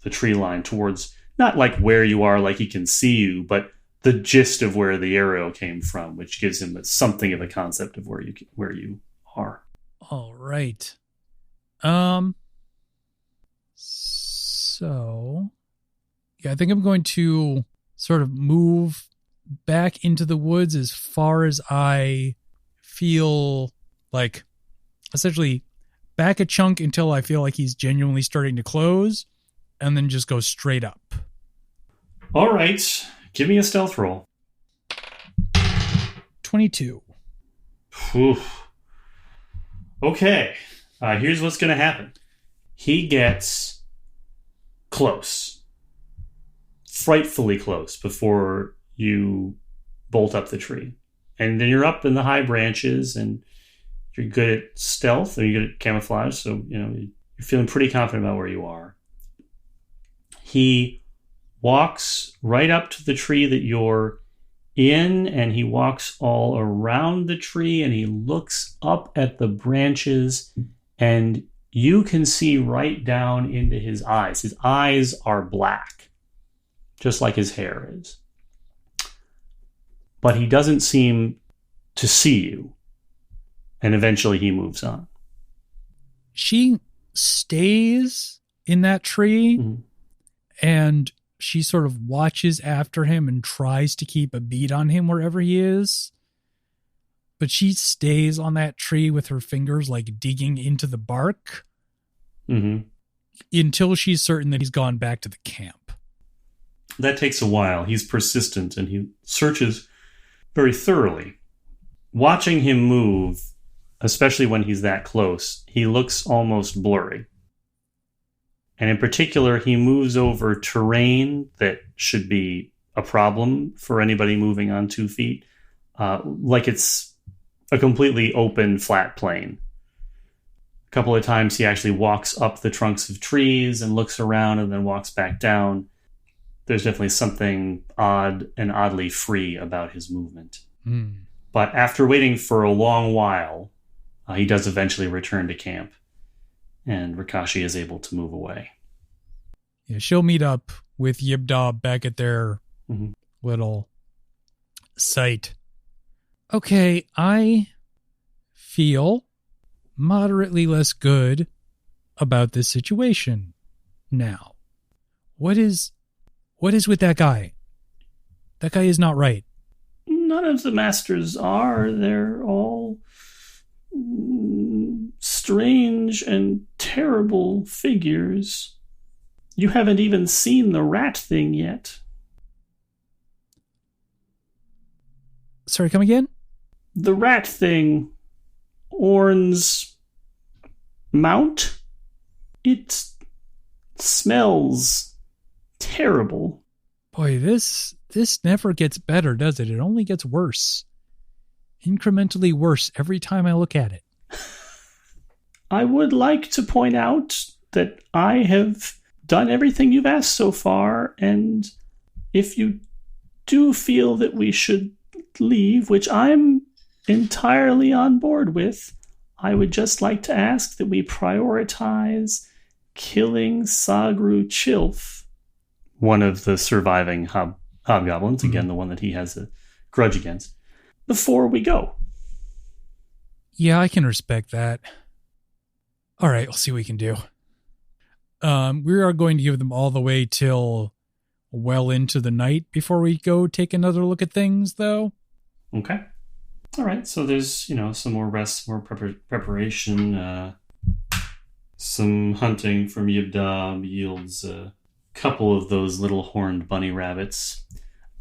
tree line towards, not where you are, he can see you, but the gist of where the arrow came from, which gives him something of a concept of where you are. All right. So, yeah, I think I'm going to sort of move back into the woods as far as I feel essentially back a chunk until I feel like he's genuinely starting to close, and then just go straight up. All right. Give me a stealth roll. 22. Oof. Okay. Here's what's going to happen. He gets close. Frightfully close before you bolt up the tree. And then you're up in the high branches and You're good at stealth, or you're good at camouflage, so you're feeling pretty confident about where you are. He walks right up to the tree that you're in, and he walks all around the tree, and he looks up at the branches, and you can see right down into his eyes. His eyes are black, just like his hair is. But he doesn't seem to see you. And eventually he moves on. She stays in that tree, Mm-hmm. and she sort of watches after him and tries to keep a bead on him wherever he is. But she stays on that tree with her fingers like digging into the bark until she's certain that he's gone back to the camp. That takes a while. He's persistent, and he searches very thoroughly. Watching him move, especially when he's that close, he looks almost blurry. And in particular, he moves over terrain that should be a problem for anybody moving on 2 feet, like it's a completely open, flat plain. A couple of times he actually walks up the trunks of trees and looks around and then walks back down. There's definitely something odd and oddly free about his movement. But after waiting for a long while, he does eventually return to camp, and Rikashi is able to move away. Yeah, she'll meet up with Ybdob back at their little site. Okay, I feel moderately less good about this situation now. What is with that guy? That guy is not right. None of the masters are. They're all strange and terrible figures. You haven't even seen the rat thing yet. Sorry, come again? The rat thing. Orn's mount. It smells terrible. Boy, this never gets better, does it? It only gets worse. Incrementally worse every time I look at it. I would like to point out that I have done everything you've asked so far, and if you do feel that we should leave, which I'm entirely on board with, I would just like to ask that we prioritize killing Sagru Chilf, one of the surviving hobgoblins, again, the one that he has a grudge against, before we go. Yeah, I can respect that. All right, we'll see what we can do. We are going to give them all the way till well into the night before we go take another look at things, though. Okay. All right, so there's, some more rest, more preparation. Some hunting from Ybdob yields a couple of those little horned bunny rabbits.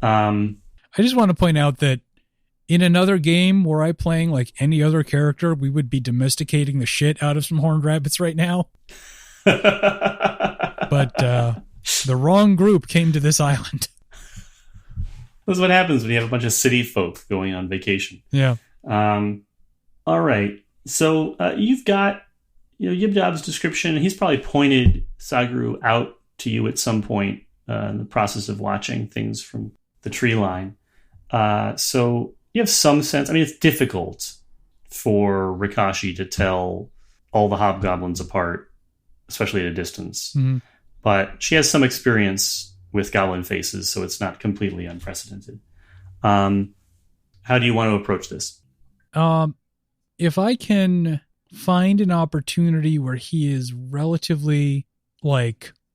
I just want to point out that in another game where I playing like any other character, we would be domesticating the shit out of some horned rabbits right now. But the wrong group came to this island. That's what happens when you have a bunch of city folk going on vacation. Yeah. All right. So you've got Ybdob's description. He's probably pointed Sagru out to you at some point in the process of watching things from the tree line. So you have some sense. I mean, it's difficult for Rikashi to tell all the hobgoblins apart, especially at a distance. Mm-hmm. But she has some experience with goblin faces, so it's not completely unprecedented. How do you want to approach this? If I can find an opportunity where he is relatively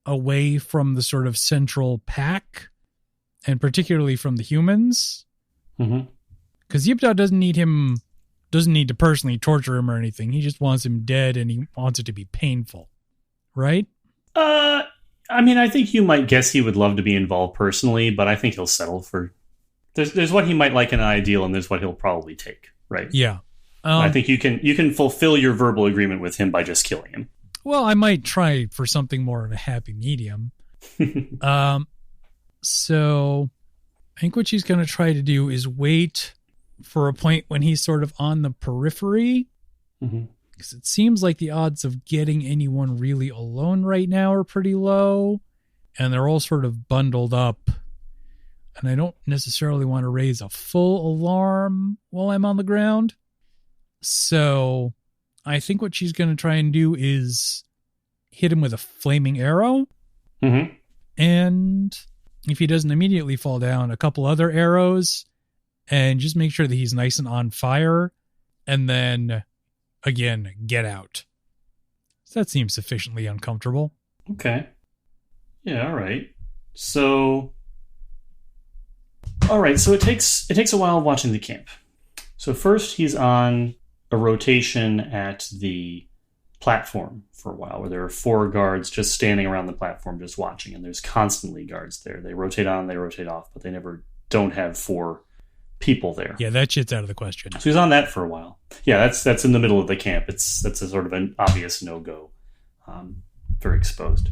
away from the sort of central pack, and particularly from the humans, because Ybdob doesn't need to personally torture him or anything. He just wants him dead, and he wants it to be painful, right? I mean, I think you might guess he would love to be involved personally, but I think he'll settle for. There's what he might like in an ideal, and there's what he'll probably take, right? Yeah. I think you can fulfill your verbal agreement with him by just killing him. Well, I might try for something more of a happy medium. So I think what she's going to try to do is wait for a point when he's sort of on the periphery Mm-hmm. Because it seems like the odds of getting anyone really alone right now are pretty low. And they're all sort of bundled up. And I don't necessarily want to raise a full alarm while I'm on the ground. So I think what she's going to try and do is hit him with a flaming arrow. Mm-hmm. And if he doesn't immediately fall down, a couple other arrows. And just make sure that he's nice and on fire. And then, again, get out. So that seems sufficiently uncomfortable. Okay. Yeah, all right. So it takes a while watching the camp. So first he's on a rotation at the platform for a while, where there are 4 guards just standing around the platform just watching, and there's constantly guards there. They rotate on, they rotate off, but they never don't have 4 people there. Yeah, that shit's out of the question. So he's on that for a while. Yeah, that's in the middle of the camp. That's a sort of an obvious no-go. Very exposed.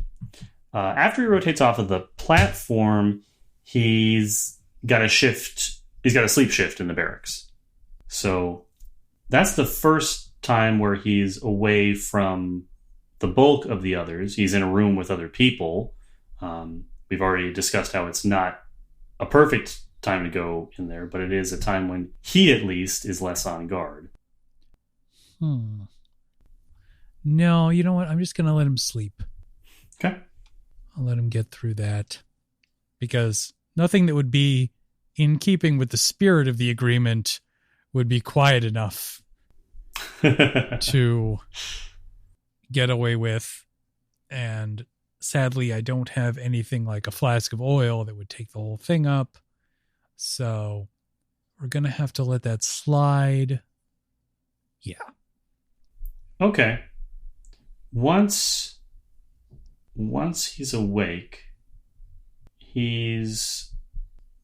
After he rotates off of the platform, he's got a sleep shift in the barracks. So that's the first time where he's away from the bulk of the others. He's in a room with other people. We've already discussed how it's not a perfect time to go in there, but it is a time when he at least is less on guard. No, you know what? I'm just going to let him sleep. Okay. I'll let him get through that. Because nothing that would be in keeping with the spirit of the agreement would be quiet enough to get away with. And sadly, I don't have anything like a flask of oil that would take the whole thing up. So we're going to have to let that slide. Yeah. Okay. Once he's awake, he's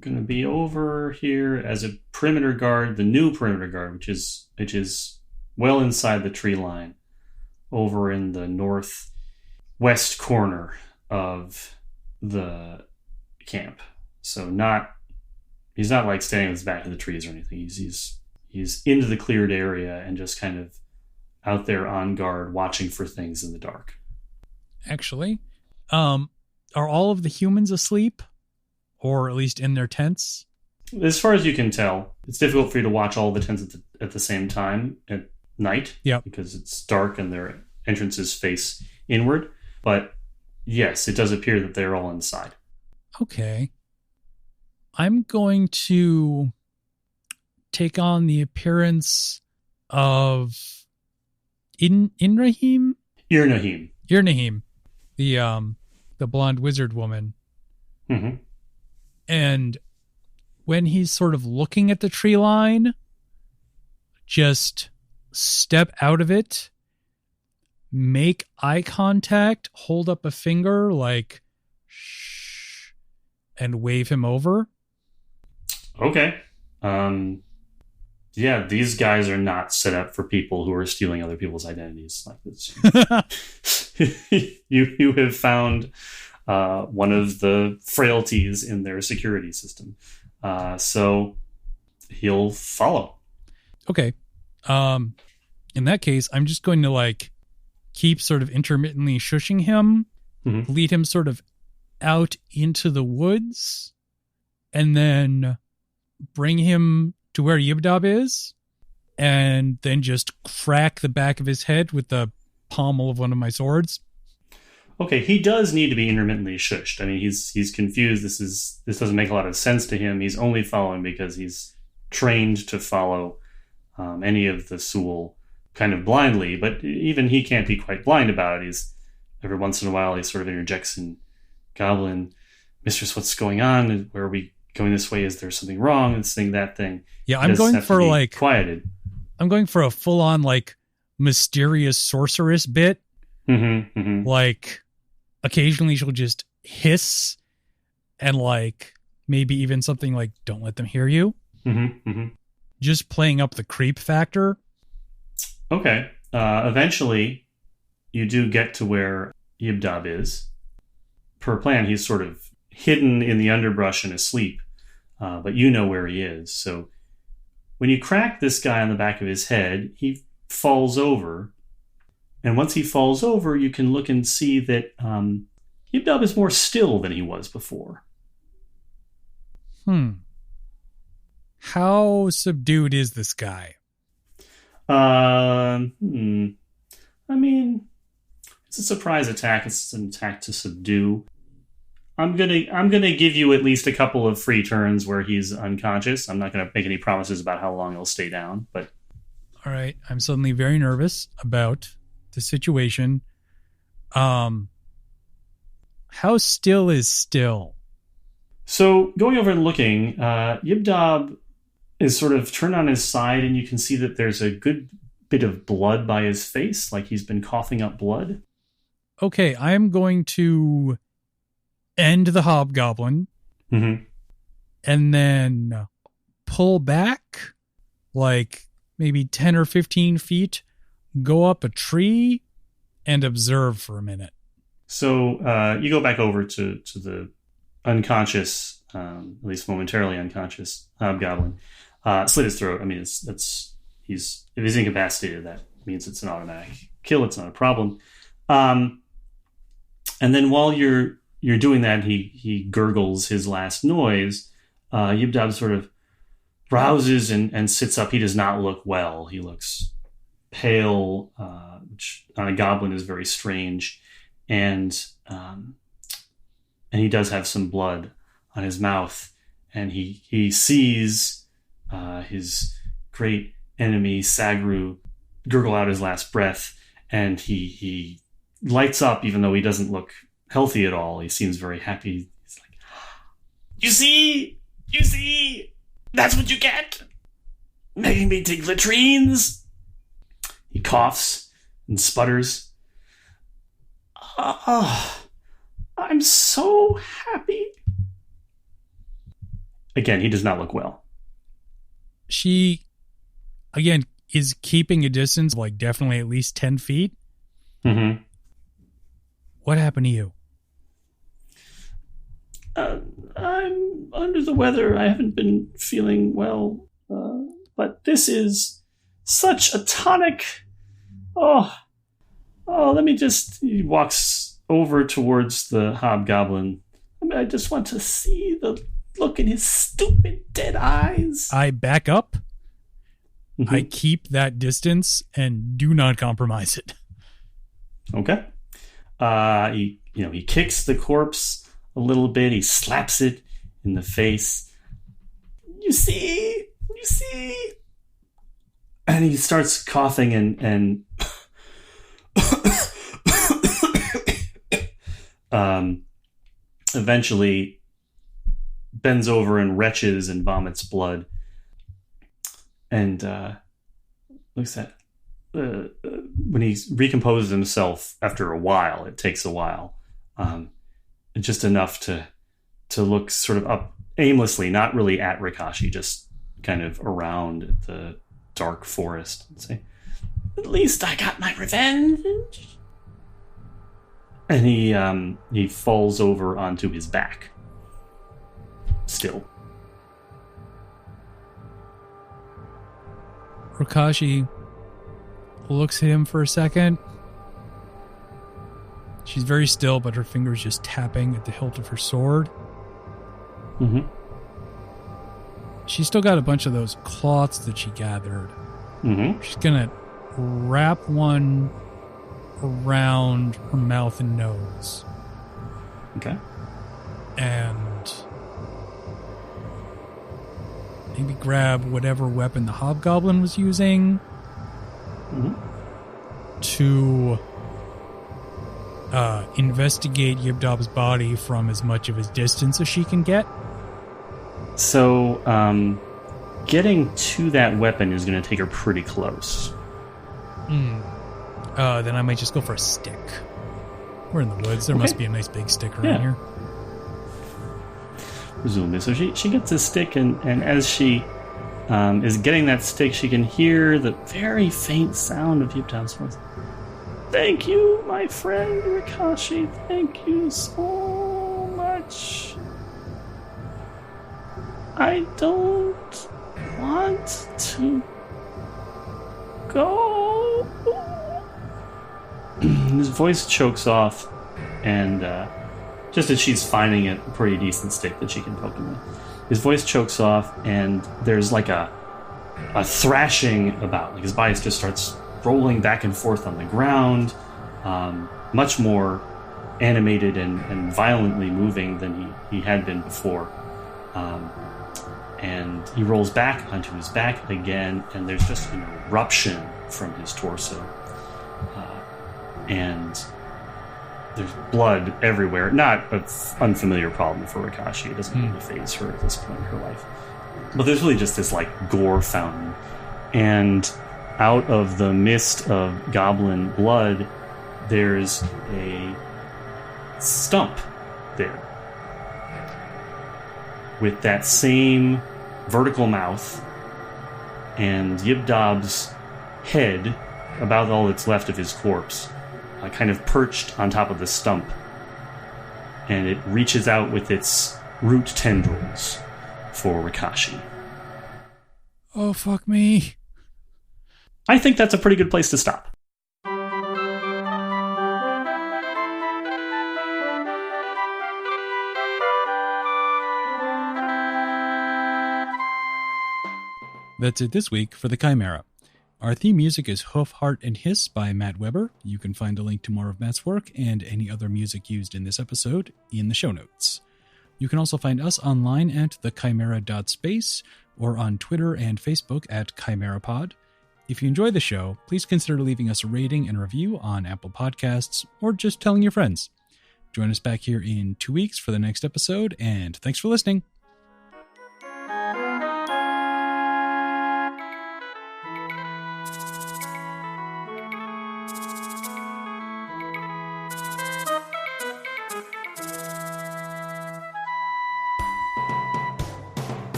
going to be over here as a perimeter guard, the new perimeter guard, which is well inside the tree line, over in the northwest corner of the camp. So he's not like standing with his back to the trees or anything. He's into the cleared area and just kind of out there on guard, watching for things in the dark. Actually, are all of the humans asleep? Or at least in their tents? As far as you can tell, it's difficult for you to watch all the tents at the same time at night. Yep. Because it's dark and their entrances face inward. But yes, it does appear that they're all inside. Okay. I'm going to take on the appearance of Irnahim, the blonde wizard woman. Mm-hmm. And when he's sort of looking at the tree line, just step out of it, make eye contact, hold up a finger like, shh, and wave him over. Okay. Yeah, these guys are not set up for people who are stealing other people's identities like this. You have found one of the frailties in their security system. So he'll follow. Okay. In that case, I'm just going to keep sort of intermittently shushing him, mm-hmm. lead him sort of out into the woods, and then bring him to where Ybdob is, and then just crack the back of his head with the pommel of one of my swords. Okay, he does need to be intermittently shushed. I mean, he's confused. This doesn't make a lot of sense to him. He's only following because he's trained to follow any of the Sul kind of blindly. But even he can't be quite blind about it. He's every once in a while he sort of interjects in Goblin, "Mistress, what's going on? Where are we going this way? Is there something wrong? This thing, that thing." Yeah, I'm going for quieted. I'm going for a full on mysterious sorceress bit. Mm-hmm, mm-hmm. Occasionally she'll just hiss and maybe even something like, "Don't let them hear you." Mm-hmm, mm-hmm. Just playing up the creep factor. Okay. Eventually you do get to where Ybdob is. Per plan, he's sort of hidden in the underbrush and asleep, but you know where he is. So when you crack this guy on the back of his head, he falls over. And once he falls over, you can look and see that Ybdob is more still than he was before. How subdued is this guy? I mean, it's a surprise attack. It's an attack to subdue. I'm gonna give you at least a couple of free turns where he's unconscious. I'm not gonna make any promises about how long he'll stay down, but all right. I'm suddenly very nervous about the situation. How still is still? So going over and looking, Ybdob is sort of turned on his side, and you can see that there's a good bit of blood by his face, like he's been coughing up blood. Okay, I'm going to end the hobgoblin and then pull back like maybe 10 or 15 feet, go up a tree, and observe for a minute. So you go back over to the unconscious, at least momentarily unconscious hobgoblin. Slit his throat. I mean, if he's incapacitated, that means it's an automatic kill. It's not a problem. And then while you're doing that, he gurgles his last noise. Ybdob sort of rouses and sits up. He does not look well. He looks pale, which on a goblin is very strange, and he does have some blood on his mouth, and he sees his great enemy Sagru gurgle out his last breath, and he lights up, even though he doesn't look healthy at all. He seems very happy. He's like, you see, that's what you get, making me take latrines. He coughs and sputters. I'm so happy. Again, he does not look well. She, again, is keeping a distance, like definitely at least 10 feet. Mm-hmm. What happened to you? I'm under the weather. I haven't been feeling well. But this is such a tonic. Oh, let me just... He walks over towards the hobgoblin. I just want to see the look in his stupid dead eyes. I back up. Mm-hmm. I keep that distance and do not compromise it. Okay. He kicks the corpse a little bit. He slaps it in the face. You see? And he starts coughing and eventually bends over and retches and vomits blood. And looks at when he recomposes himself after a while. It takes a while, just enough to look sort of up aimlessly, not really at Rikashi, just kind of around the dark forest, and say, "At least I got my revenge." And he falls over onto his back. Still. Rikashi looks at him for a second. She's very still, but her fingers just tapping at the hilt of her sword. Mm-hmm. She's still got a bunch of those cloths that she gathered. Mm-hmm. She's gonna wrap one around her mouth and nose. Okay. And maybe grab whatever weapon the hobgoblin was using to investigate Ybdob's body from as much of his distance as she can get. So, getting to that weapon is going to take her pretty close. Then I might just go for a stick. We're in the woods. There must be a nice big stick around here. Presumably. So she gets a stick, and as she is getting that stick, she can hear the very faint sound of Ybdob's voice. Thank you, my friend Rikashi. Thank you so much. I don't want to go. His voice chokes off, and just as she's finding it a pretty decent stick that she can poke him with, his voice chokes off, and there's like a thrashing about. Like his body just starts rolling back and forth on the ground, much more animated and violently moving than he had been before. And he rolls back onto his back again, and there's just an eruption from his torso. And there's blood everywhere. Not an unfamiliar problem for Rikashi. It doesn't really faze her at this point in her life. But there's really just this, like, gore fountain. And out of the mist of goblin blood, there's a stump there. With that same vertical mouth and Ybdob's head, about all that's left of his corpse, kind of perched on top of the stump. And it reaches out with its root tendrils for Rikashi. Oh, fuck me. I think that's a pretty good place to stop. That's it this week for the Chimera. Our theme music is Hoof, Heart, and Hiss by Matt Weber. You can find a link to more of Matt's work and any other music used in this episode in the show notes. You can also find us online at thechimera.space or on Twitter and Facebook at ChimeraPod. If you enjoy the show, please consider leaving us a rating and review on Apple Podcasts or just telling your friends. Join us back here in 2 weeks for the next episode, and thanks for listening.